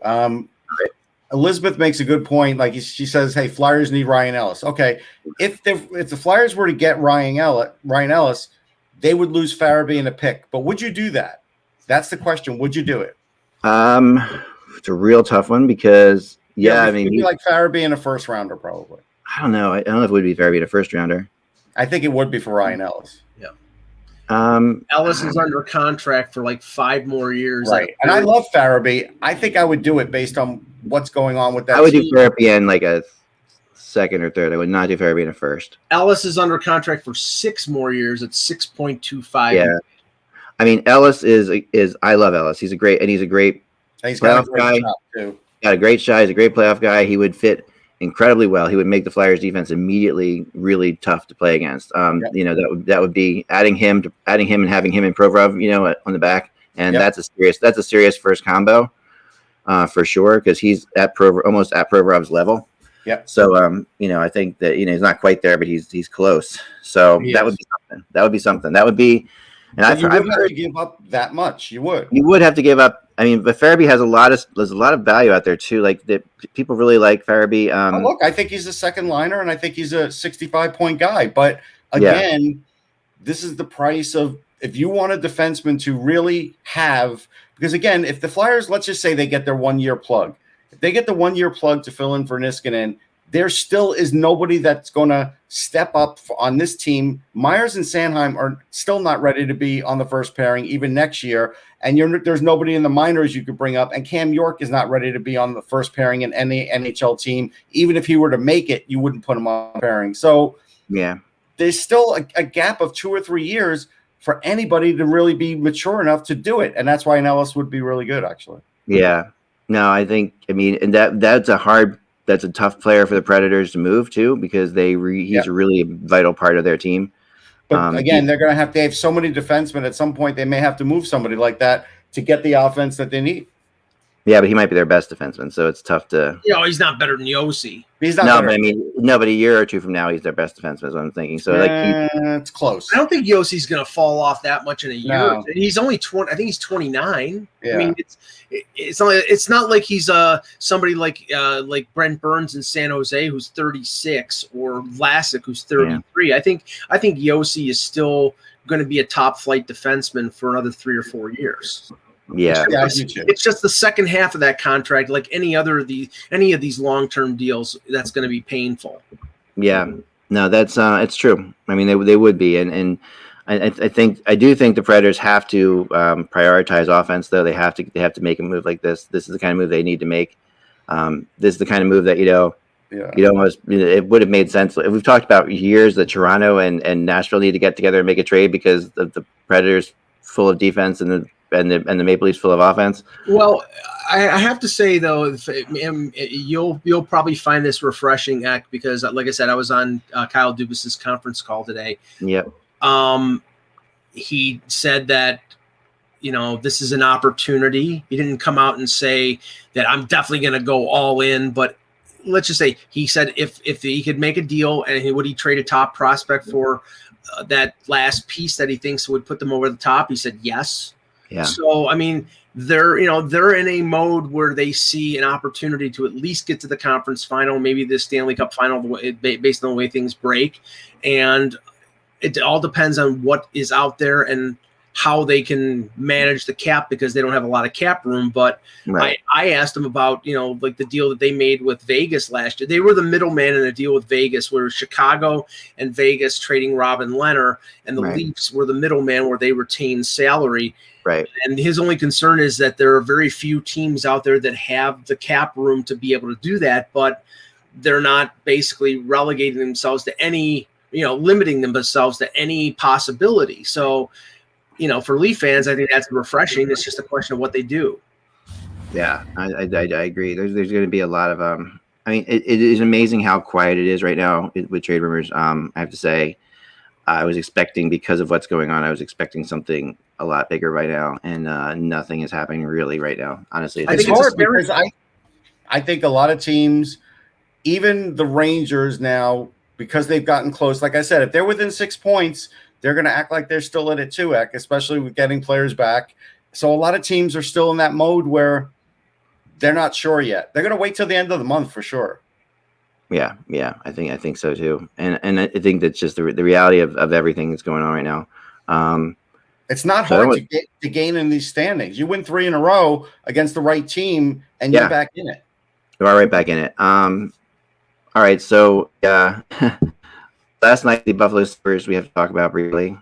Elizabeth makes a good point. Like she says, "Hey, Flyers need Ryan Ellis." Okay, if the Flyers were to get Ryan Ellis, they would lose Farabee in a pick. But would you do that? That's the question. Would you do it? It's a real tough one because it'd be like Farabee in a first rounder, probably. I don't know. I don't know if it would be Farabee in a first rounder. I think it would be for Ryan Ellis. Yeah. Ellis is under contract for like 5 more years. Right. And I love Farabee. I think I would do it based on what's going on with that. I would do Farabee in like a second or third. I would not do Farabee in a first. Ellis is under contract for 6 more years at 6.25. Yeah. I mean, Ellis is I love Ellis. He's a great playoff guy. Too. Got a great shot. He's a great playoff guy. He would fit incredibly well. He would make the Flyers defense immediately really tough to play against. That would be adding him and having him and Provorov, on the back, and that's a serious first combo, for sure, because he's almost at Provorov's level. Yeah. So I think that he's not quite there, but he's close. So that would be something. That would be. And you wouldn't have to give up that much. You would have to give up. I mean, but Farabee has there's a lot of value out there too. Like people really like Farabee. Look, I think he's a second liner, and I think he's a 65-point guy. But again, this is the price of if you want a defenseman to really have. Because again, if the Flyers, let's just say they get their 1-year plug, if they get the 1-year plug to fill in for Niskanen, there still is nobody that's going to step up on this team. Myers and Sanheim are still not ready to be on the first pairing even next year. And there's nobody in the minors you could bring up. And Cam York is not ready to be on the first pairing in any NHL team. Even if he were to make it, you wouldn't put him on pairing. So there's still a gap of 2 or 3 years for anybody to really be mature enough to do it. And that's why an Ellis would be really good, actually. Yeah. No, and that's a tough player for the Predators to move to, because he's a really vital part of their team. But again, they're going to have so many defensemen. At some point, they may have to move somebody like that to get the offense that they need. Yeah, but he might be their best defenseman, so it's tough to. He's not better than Yossi. He's not. But a year or two from now, he's their best defenseman. Is what I'm thinking. So it's close. I don't think Yossi's going to fall off that much in a year. No. He's only 20. I think he's 29. Yeah. I mean, it's not like he's somebody like Brent Burns in San Jose who's 36, or Vlasic who's 33. Yeah. I think Yossi is still going to be a top flight defenseman for another 3 or 4 years. Yeah, it's just the second half of that contract, like any of these long-term deals, that's going to be painful. Yeah, no, that's it's true. I mean, they would be, and I do think the Predators have to prioritize offense, though. They have to make a move like this. This is the kind of move they need to make. This is the kind of move that it would have made sense. We've talked about years that Toronto and Nashville need to get together and make a trade because the Predators full of defense and the Maple Leafs full of offense. Well, I have to say though, you'll probably find this refreshing, Eck, because like I said, I was on Kyle Dubas's conference call today. Yep. He said that this is an opportunity. He didn't come out and say that I'm definitely going to go all in, but let's just say he said if he could make a deal and would he trade a top prospect for that last piece that he thinks would put them over the top, he said yes. Yeah. So I mean, they're in a mode where they see an opportunity to at least get to the conference final, maybe the Stanley Cup final, based on the way things break, and it all depends on what is out there and how they can manage the cap, because they don't have a lot of cap room. But right. I asked them about, like the deal that they made with Vegas last year. They were the middleman in a deal with Vegas where Chicago and Vegas trading Robin Lehner, and the right. Leafs were the middleman where they retained salary. Right. And his only concern is that there are very few teams out there that have the cap room to be able to do that, but they're not basically relegating themselves to any, limiting themselves to any possibility. So, for Leaf fans, I think that's refreshing. It's just a question of what they do. Yeah, I agree. There's going to be a lot of it is amazing how quiet it is right now with trade rumors. I have to say, I was expecting, because of what's going on, I was expecting something a lot bigger right now, and nothing is happening really right now. Honestly, it's hard because I think a lot of teams, even the Rangers now, because they've gotten close. Like I said, if they're within 6 points, they're going to act like they're still in it too, especially with getting players back. So a lot of teams are still in that mode where they're not sure yet. They're going to wait till the end of the month for sure. Yeah, I think so too, and I think that's just the reality of everything that's going on right now. It's not hard to gain in these standings. You win 3 in a row against the right team, and you're back in it. You are right back in it. All right, so last night the Buffalo Sabres we have to talk about briefly.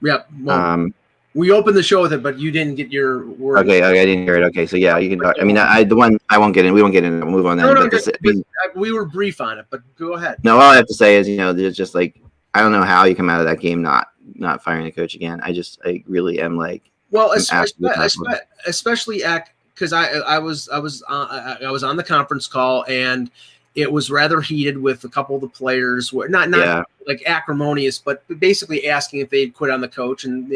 Yep. Well, We opened the show with it, but you didn't get your word. Okay, I didn't hear it. Okay, so yeah, you can talk. I mean, the one I won't get in. We won't get in. We'll move on. No, then. we were brief on it, but go ahead. No, all I have to say is, there's just like, I don't know how you come out of that game not firing the coach again. I really am like. Well, especially because I was on the conference call, and it was rather heated with a couple of the players, not like acrimonious, but basically asking if they'd quit on the coach, and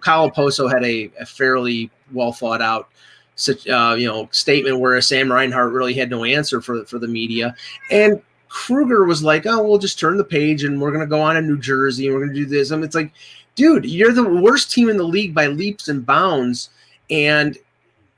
Kyle Poso had a fairly well thought out statement where Sam Reinhart really had no answer for the media, and Kruger was like, "Oh, we'll just turn the page and we're going to go on in New Jersey and we're going to do this." And it's like, dude, you're the worst team in the league by leaps and bounds. And,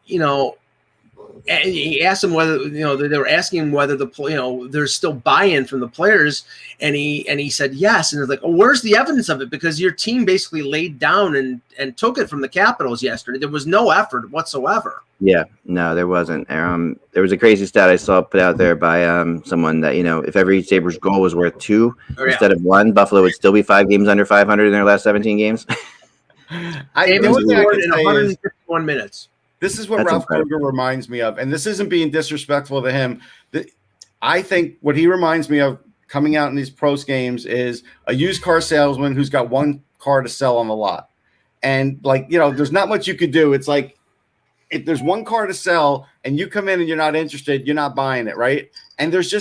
and he asked him whether, they were asking him whether there's still buy-in from the players. And he said, yes. And they're like, oh, where's the evidence of it? Because your team basically laid down and took it from the Capitals yesterday. There was no effort whatsoever. Yeah, no, there wasn't. There was a crazy stat I saw put out there by someone that, if every Sabres goal was worth 2 instead of 1, Buffalo would still be 5 games under 500 in their last 17 games. It was in 151 minutes. This is what Ralph Kruger reminds me of, and this isn't being disrespectful to him. I think what he reminds me of coming out in these pros games is a used car salesman who's got one car to sell on the lot. And, there's not much you could do. It's like, if there's one car to sell and you come in and you're not interested, you're not buying it, right? And there's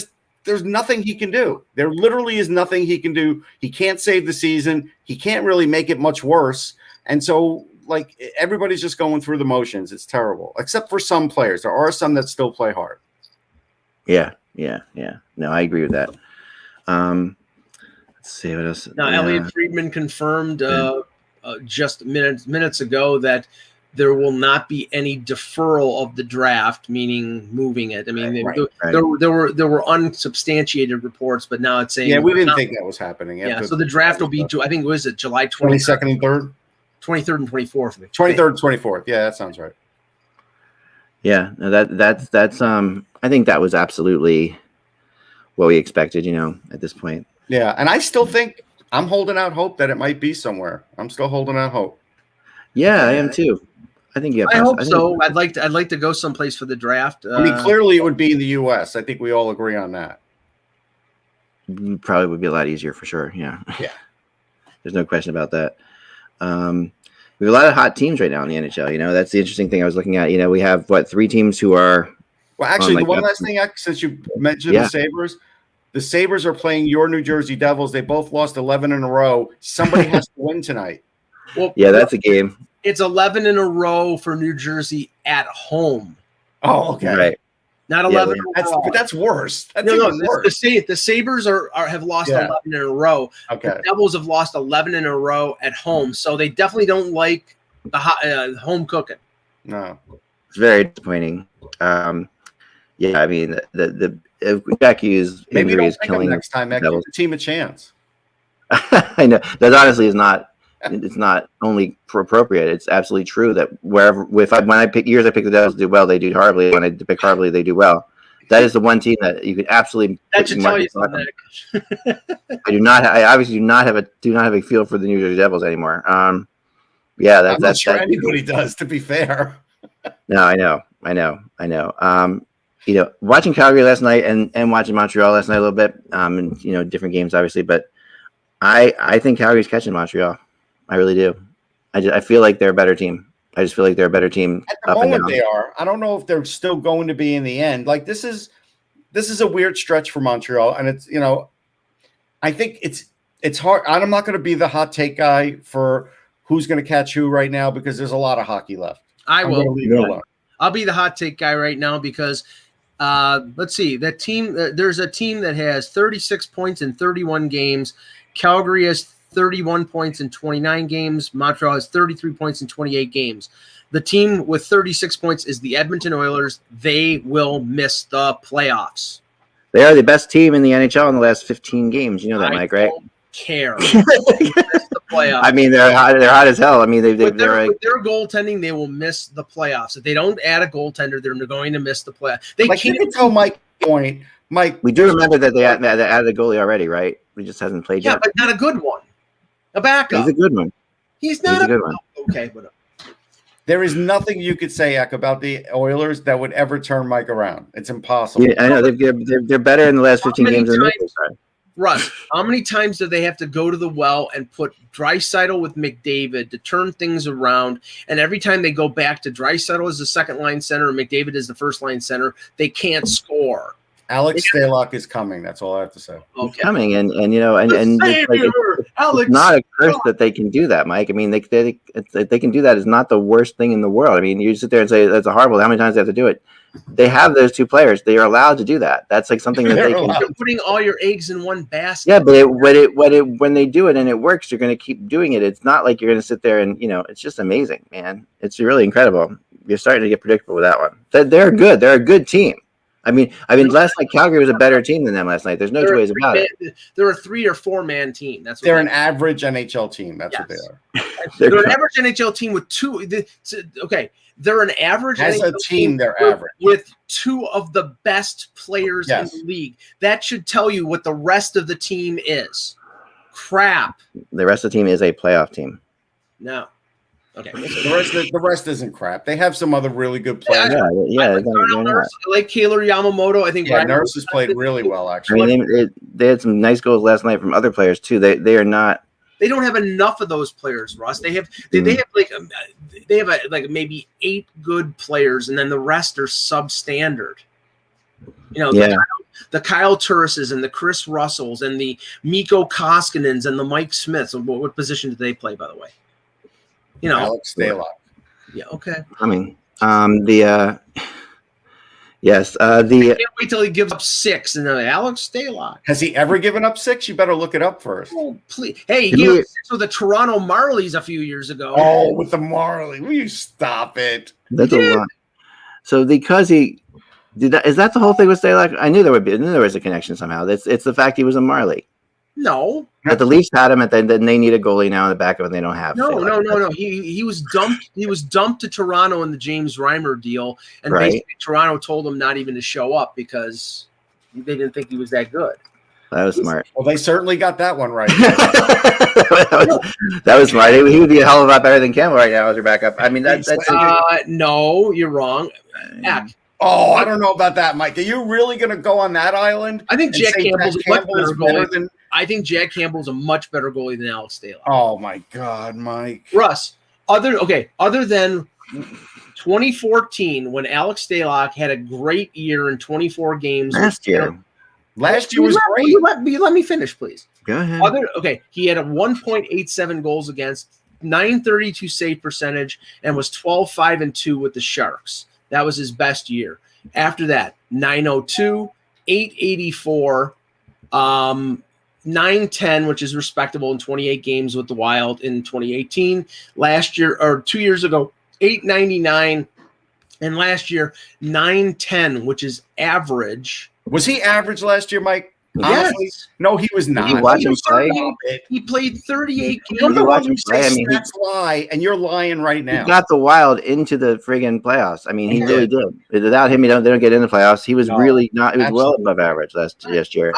nothing he can do. There literally is nothing he can do. He can't save the season. He can't really make it much worse. And so, everybody's just going through the motions. It's terrible, except for some players. There are some that still play hard. Yeah. No, I agree with that. Let's see what else. Now, Elliot Friedman confirmed just minutes ago that there will not be any deferral of the draft, meaning moving it. I mean, there were unsubstantiated reports, but now it's saying. Yeah, we didn't think that was happening. Yeah, so the draft will be, I think, was it July 22nd and 3rd? 23rd and 24th. 23rd, 24th. Yeah, that sounds right. Yeah, no, that's I think that was absolutely what we expected, at this point. Yeah, and I still think I'm holding out hope that it might be somewhere. I'm still holding out hope. Yeah, I am too. I think I hope so. I'd like to go someplace for the draft. I mean, clearly it would be in the U.S. I think we all agree on that. Probably would be a lot easier for sure. Yeah. Yeah. There's no question about that. We have a lot of hot teams right now in the NHL. That's the interesting thing I was looking at. We have 3 teams who are. Well, actually, the one last thing, since you mentioned the Sabres are playing your New Jersey Devils. They both lost 11 in a row. Somebody has to win tonight. Well, yeah, that's a game. It's 11 in a row for New Jersey at home. Oh, okay. Right. Not 11 in a row. But that's worse. That's worse. The Sabres have lost 11 in a row. Okay. The Devils have lost 11 in a row at home, so they definitely don't like the home cooking. No. It's very disappointing. Yeah, I mean, the Becky's injury is killing next time. Give the team a chance. I know. That honestly is not. It's not only appropriate. It's absolutely true that when I pick the Devils do well, they do horribly. When I pick horribly, they do well. That is the one team that you could absolutely. That should tell you something. I obviously do not have a feel for the New Jersey Devils anymore. Yeah, I'm not sure anybody does. To be fair. No, I know. Watching Calgary last night and watching Montreal last night a little bit. And different games obviously, but I think Calgary's catching Montreal. I really do. I feel like they're a better team. I just feel like they're a better team. At the moment they are. I don't know if they're still going to be in the end. This is a weird stretch for Montreal, and it's I think it's hard. I'm not going to be the hot take guy for who's going to catch who right now because there's a lot of hockey left. I will leave it alone. I'll be the hot take guy right now because let's see, that team. There's a team that has 36 points in 31 games. Calgary has 31 points in 29 games. Montreal has 33 points in 28 games. The team with 36 points is the Edmonton Oilers. They will miss the playoffs. They are the best team in the NHL in the last 15 games. You know that, Mike, right? I don't care. The playoffs. I mean, they're hot as hell. I mean, with their goaltending, they will miss the playoffs. If they don't add a goaltender, they're going to miss the playoffs. You can tell Mike's point. Mike, we do remember that they added a goalie already, right? He just hasn't played yet. Yeah, but not a good one. A backup. He's a good one. He's not a good one. Okay, but there is nothing you could say, Eck, about the Oilers that would ever turn Mike around. It's impossible. Yeah, I know they're better in the last 15 games than Maple are. Russ, how many times do they have to go to the well and put Draisaitl with McDavid to turn things around? And every time they go back to Draisaitl as the second line center and McDavid as the first line center, they can't score. Alex Stalock is coming. That's all I have to say. Okay. He's coming, and it's not a curse that they can do that, Mike. I mean, they can do that. Is not the worst thing in the world. I mean, you sit there and say that's a horrible. How many times they have to do it? They have those two players. They are allowed to do that. That's like something that they can. You're putting all your eggs in one basket. Yeah, but when they do it and it works, you're going to keep doing it. It's not like you're going to sit there and it's just amazing, man. It's really incredible. You're starting to get predictable with that one. They're good. They're a good team. I mean, last night Calgary was a better team than them last night. There's no two ways about it. They're a 3 or 4 man team. They're an average NHL team. That's what they are. They're an average NHL team with 2. Okay, they're an average as NHL a team. They're average with 2 of the best players in the league. That should tell you what the rest of the team is. Crap. The rest of the team is a playoff team. No. Okay. The rest isn't crap. They have some other really good players. Yeah. I like Kaylor Yamamoto. I think Nurse has played really well. Actually, I mean, they had some nice goals last night from other players too. They are not. They don't have enough of those players, Russ. They have like maybe 8 good players, and then the rest are substandard. The Kyle Turrises and the Chris Russells and the Mikko Koskinens and the Mike Smiths. What position do they play, by the way? Alex Stalock. Yeah. Okay. I mean, yes. I can't wait till he gives up 6 and then Alex Stalock. Has he ever given up 6? You better look it up first. Oh, please. Hey, he gave up 6 with the Toronto Marlies a few years ago. Oh, with the Marley. Will you stop it? That's a lot. So because he did that, is that the whole thing with Stalock? I knew there was a connection somehow. It's the fact he was a Marley. No. But the Leafs had him, and then they need a goalie now in the backup, and they don't have. No. He was dumped. He was dumped to Toronto in the James Reimer deal, and basically Toronto told him not even to show up because they didn't think he was that good. That was smart. Well, they certainly got that one right. that was smart. He would be a hell of a lot better than Campbell right now as your backup. I mean, that's no, you're wrong. Oh, I don't know about that, Mike. Are you really going to go on that island? I think Jack Campbell's a much better goalie. I think Jack Campbell's a much better goalie than Alex Stalock. Oh my God, Mike. Russ, other than 2014 when Alex Stalock had a great year in 24 games. Last year was great. Let me finish, please. Go ahead. He had a 1.87 goals against, 932 save percentage, and was 12-5-2 with the Sharks. That was his best year. After that, 902, 884, 910, which is respectable in 28 games with the Wild in 2018. Last year, or 2 years ago, 899, and last year, 910, which is average. Was he average last year, Mike? Honestly, yes. No, he was not. Did you watch him play? He played 38 games. You're the one who says that's lie, and you're lying right now. He got the Wild into the friggin' playoffs. I mean, he really did. Without him, they don't get in the playoffs. He was really not. He was well above average last year.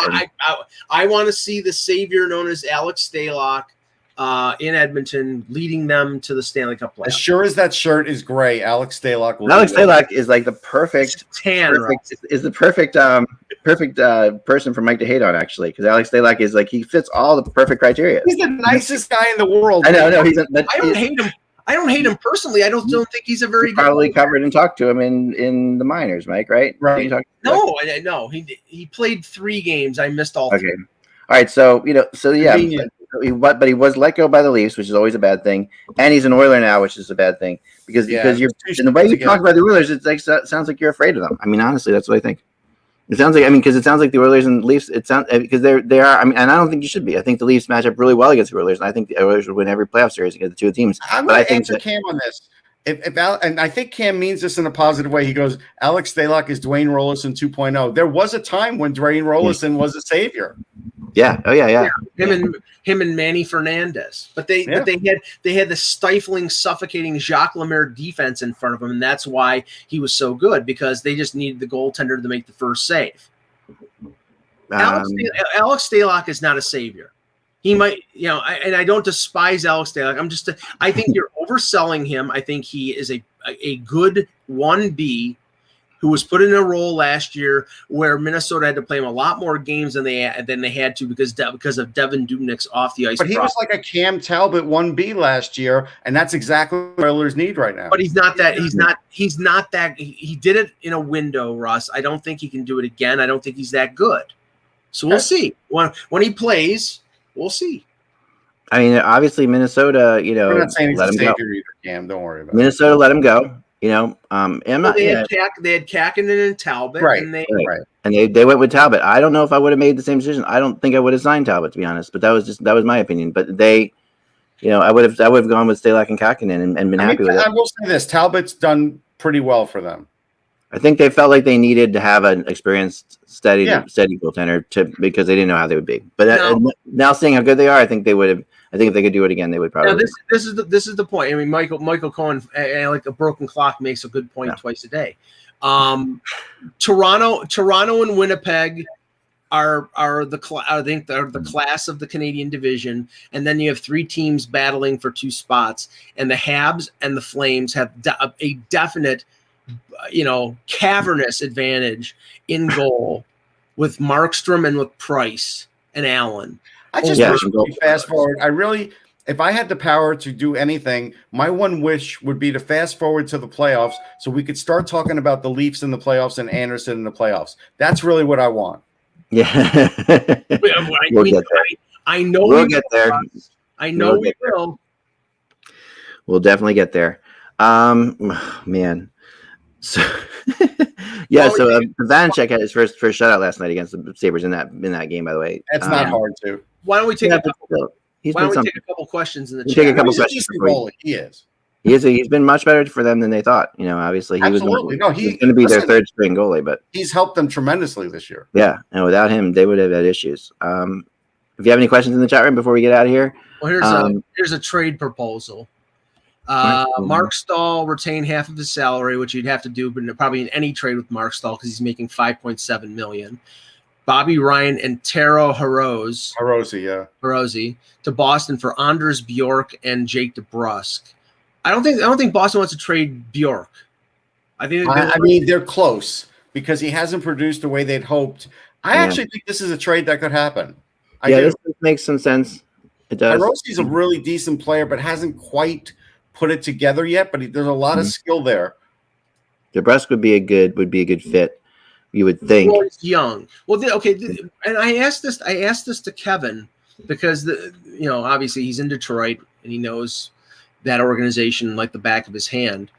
I want to see the savior known as Alex Stalock in Edmonton, leading them to the Stanley Cup playoffs. As sure as that shirt is gray, Alex Stalock will. Alex Stalock is like the perfect person for Mike to hate on, actually, because Alex Stalock is like, he fits all the perfect criteria. He's the nicest guy in the world. I know. I don't hate him. I don't hate him personally. I don't think he's a very good probably covered and talked to him in the minors, Mike, right? Right. No. He played 3 games. I missed all 3. Okay. All right. So he was let go by the Leafs, which is always a bad thing, and he's an Oiler now, which is a bad thing because you're in the way you talk about the Oilers, it sounds like you're afraid of them. I mean, honestly, that's what I think. It sounds like because it sounds like the Oilers and Leafs. It sounds because they are. I mean, and I don't think you should be. I think the Leafs match up really well against the Oilers, and I think the Oilers would win every playoff series against the two teams. I'm going to answer Cam on this. And I think Cam means this in a positive way. He goes, Alex Stalock is Dwayne Rollison 2.0. There was a time when Dwayne Rollison was a savior. Yeah. Oh yeah. Him and Manny Fernandez, but they had the stifling, suffocating Jacques Lemaire defense in front of him, and that's why he was so good, because they just needed the goaltender to make the first save. Alex Stalock is not a savior. He might, and I don't despise Alex Stalock. I think you're overselling him. I think he is a good 1B who was put in a role last year where Minnesota had to play him a lot more games than they had to because of Devin Dubnyk's off the ice. But he was like a Cam Talbot 1B last year, and that's exactly what Oilers need right now. But he's not that. He's not that. He did it in a window, Russ. I don't think he can do it again. I don't think he's that good. So we'll see when he plays. We'll see. I mean, obviously Minnesota. We're not saying he's let a him savior go. either, Cam. Don't worry about it. Minnesota let him go. They had Kakinen and Talbot, right? And they went with Talbot. I don't know if I would have made the same decision. I don't think I would have signed Talbot, to be honest. But that was my opinion. But they, I would have gone with Stalock and Kakinen and been happy with it. I will say this: Talbot's done pretty well for them. I think they felt like they needed to have an experienced, steady goaltender because they didn't know how they would be. But now seeing how good they are, I think they would have. I think if they could do it again, they would probably. Now this is the point. I mean, Michael Cohen, like a broken clock, makes a good point twice a day. Toronto and Winnipeg are the class of the Canadian division, and then you have 3 teams battling for 2 spots, and the Habs and the Flames have a definite, cavernous advantage in goal with Markstrom and with Price and Allen. I just wish we could fast forward. If I had the power to do anything, my one wish would be to fast forward to the playoffs so we could start talking about the Leafs in the playoffs and Anderson in the playoffs. That's really what I want. Yeah. I know we'll get there. I know we will. We'll definitely get there. Man. So Vanacek had his first shutout last night against the Sabres in that game, by the way. That's not hard to. Why don't we take a couple questions in the chat? Take a couple questions. He is. He's been much better for them than they thought. Obviously he was going to be their third string goalie, but he's helped them tremendously this year. Yeah, and without him, they would have had issues. If you have any questions in the chat room before we get out of here, here's a trade proposal. Mark Stahl retain half of his salary, which you'd have to do, but probably in any trade with Mark Stahl because he's making $5.7 million. Bobby Ryan and Taro Hirose to Boston for Anders Bjork and Jake DeBrusk. I don't think Boston wants to trade Bjork. I mean they're close because he hasn't produced the way they'd hoped. I actually think this is a trade that could happen. This makes some sense. It does. Hirose's a really decent player, but hasn't quite put it together yet. But there's a lot of skill there. DeBrusk would be a good fit. You would think. Well, he's young. Well, and I asked this to Kevin because obviously he's in Detroit and he knows that organization like the back of his hand.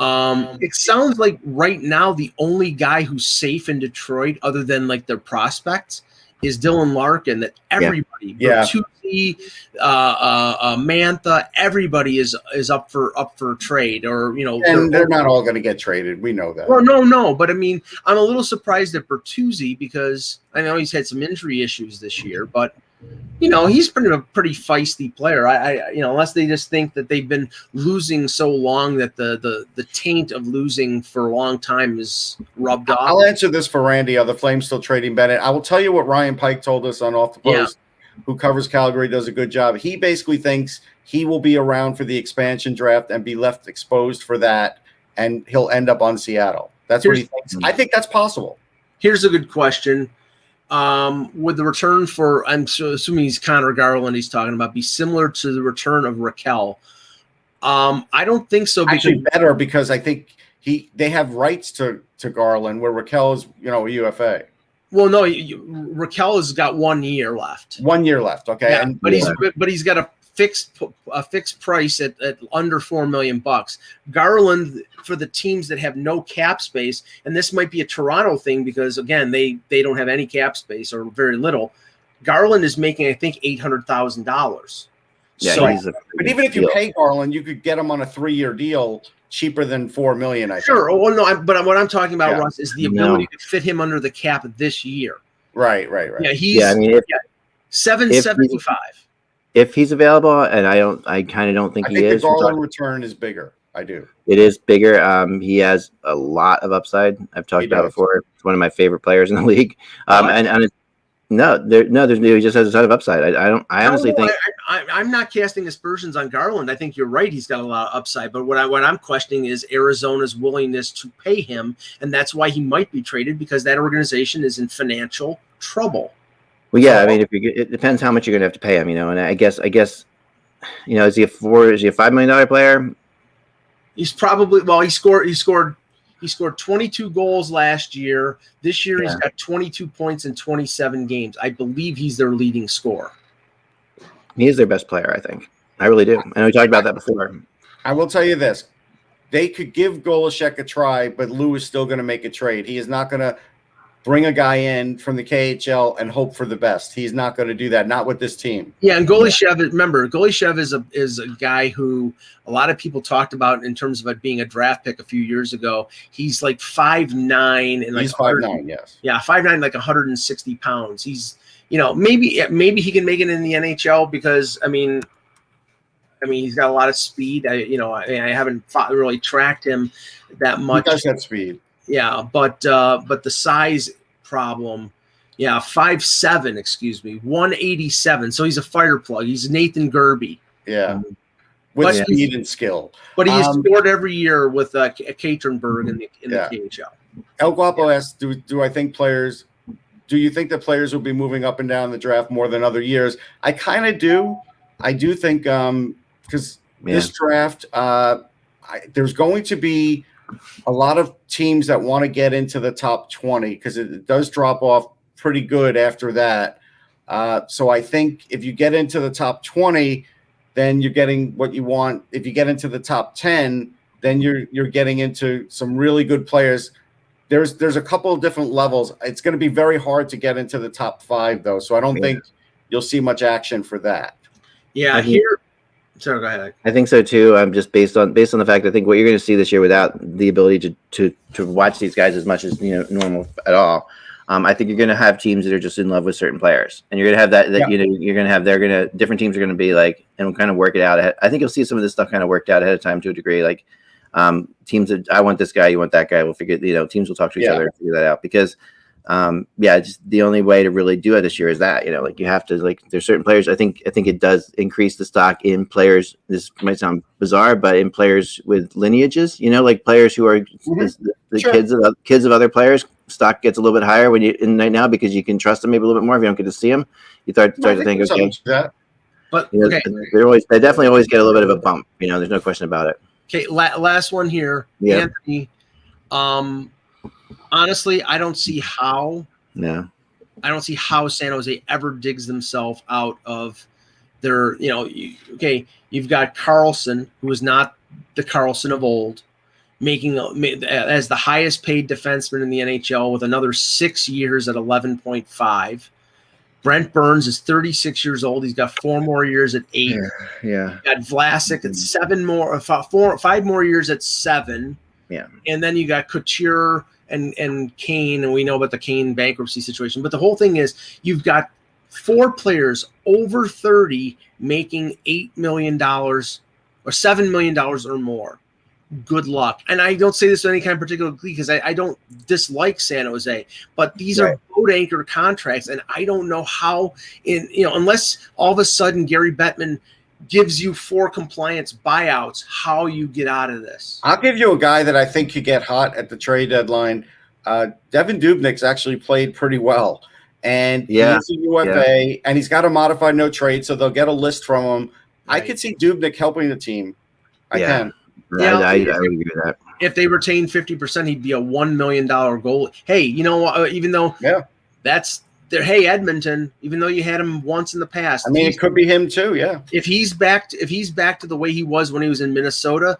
It sounds like right now the only guy who's safe in Detroit, other than like their prospects, is Dylan Larkin. That everybody, Bertuzzi, Mantha, everybody is up for trade, or and they're not all going to get traded. We know that. Well, no, but I mean, I'm a little surprised at Bertuzzi because I know he's had some injury issues this year, but he's a pretty feisty player. Unless they just think that they've been losing so long that the taint of losing for a long time is rubbed off. I'll answer this for Randy. Are the Flames still trading Bennett? I will tell you what Ryan Pike told us on Off the Post, who covers Calgary, does a good job. He basically thinks he will be around for the expansion draft and be left exposed for that, and he'll end up on Seattle. That's what he thinks. I think that's possible. Here's a good question. Would the return for, I'm assuming he's Connor Garland he's talking about, be similar to the return of Raquel? I don't think so. Actually, better because I think they have rights to Garland, where Raquel is, a UFA. Well, no, Raquel has got 1 year left. 1 year left, okay. Yeah, but he's got a fixed price at under $4 million. Garland, for the teams that have no cap space, and this might be a Toronto thing because again they don't have any cap space or very little. Garland is making I think $800,000. Yeah, but even if you pay Garland, you could get him on a 3-year deal cheaper than $4 million. I think. Sure. Well, no, but what I'm talking about, Russ, is the ability to fit him under the cap this year. Right. Yeah, he's $775. If he's available, and I kind of don't think he is. The Garland return is bigger. I do. It is bigger. He has a lot of upside. I've talked about it before. It's one of my favorite players in the league. And He just has a ton of upside. I honestly think I'm not casting aspersions on Garland. I think you're right. He's got a lot of upside. But what I'm questioning is Arizona's willingness to pay him, and that's why he might be traded, because that organization is in financial trouble. Well, yeah, I mean, it depends how much you're going to have to pay him, and I guess, is he a $5 million player? He's probably, he scored 22 goals last year. This year he's got 22 points in 27 games. I believe he's their leading scorer. He is their best player, I think. I really do. And we talked about that before. I will tell you this. They could give Golashek a try, but Lou is still going to make a trade. He is not going to bring a guy in from the KHL and hope for the best. He's not going to do that, not with this team. Yeah, and Golyshev is a guy who a lot of people talked about in terms of it being a draft pick a few years ago. He's like 5'9" and he's 5'9", yes. Yeah, 5'9", like 160 pounds. He's, maybe he can make it in the NHL because I mean he's got a lot of speed. I haven't really tracked him that much. He does have speed. Yeah, but the size problem, 5'7", 187. So he's a fire plug. He's Nathan Gerbe. Yeah, with speed and skill. But he's scored every year with Katerinberg in the KHL. El Guapo asks, do I think players? Do you think that players will be moving up and down the draft more than other years? I kind of do. I do think because this draft, there's going to be a lot of teams that want to get into the top 20 because it does drop off pretty good after that. So I think if you get into the top 20, then you're getting what you want. If you get into the top 10, then you're getting into some really good players. There's a couple of different levels. It's going to be very hard to get into the top 5 though. So I don't think you'll see much action for that. Yeah, So go ahead. I think so too. Just based on the fact I think what you're going to see this year without the ability to watch these guys as much as normal at all. I think you're going to have teams that are just in love with certain players, and you're going to have that you're going to have different teams are going to be like and kind of work it out. I think you'll see some of this stuff kind of worked out ahead of time to a degree. Like teams that I want this guy, you want that guy. We'll figure teams will talk to each other and figure that out because. Just the only way to really do it this year is that you have to there's certain players. I think it does increase the stock in players. This might sound bizarre, but in players with lineages, like players who are the kids of other players, stock gets a little bit higher when you in right now because you can trust them maybe a little bit more. If you don't get to see them, you start to think okay. But they definitely always get a little bit of a bump. There's no question about it. Okay, last one here, Anthony. Honestly, I don't see how. No. I don't see how San Jose ever digs themselves out of their. You've got Carlson, who is not the Carlson of old, making as the highest paid defenseman in the NHL with another 6 years at 11.5. Brent Burns is 36 years old. He's got 4 more years at 8. Yeah. You got Vlasic at 5 more years at 7. Yeah. And then you got Couture and Kane, and we know about the Kane bankruptcy situation. But the whole thing is you've got 4 players over 30 making $8 million or $7 million or more. Good luck. And I don't say this to any kind of particular glee because I don't dislike San Jose, but these are boat anchor contracts, and I don't know how unless all of a sudden Gary Bettman gives you 4 compliance buyouts, how you get out of this. I'll give you a guy that I think could get hot at the trade deadline. Devin Dubnyk's actually played pretty well. And he's a UFA, and he's got a modified no trade, so they'll get a list from him. Right. I could see Dubnyk helping the team. I can. Yeah, I would agree with that. If they retain 50%, he'd be a $1 million goal. Hey, even though that's – hey, Edmonton, even though you had him once in the past. I mean, it could be him too, yeah. If he's back to the way he was when he was in Minnesota,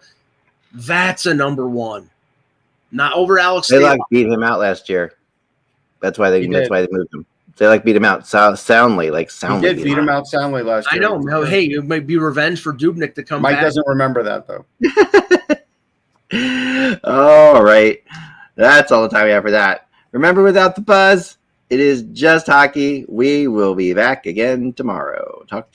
that's a number 1. Not over Alex. They beat him out last year. That's why they moved him. They beat him out soundly. He did beat him out soundly last year. I know. No, hey, it might be revenge for Dubnyk to come back. Mike doesn't remember that though. All right. That's all the time we have for that. Remember, without the buzz, it is just hockey. We will be back again tomorrow. Talk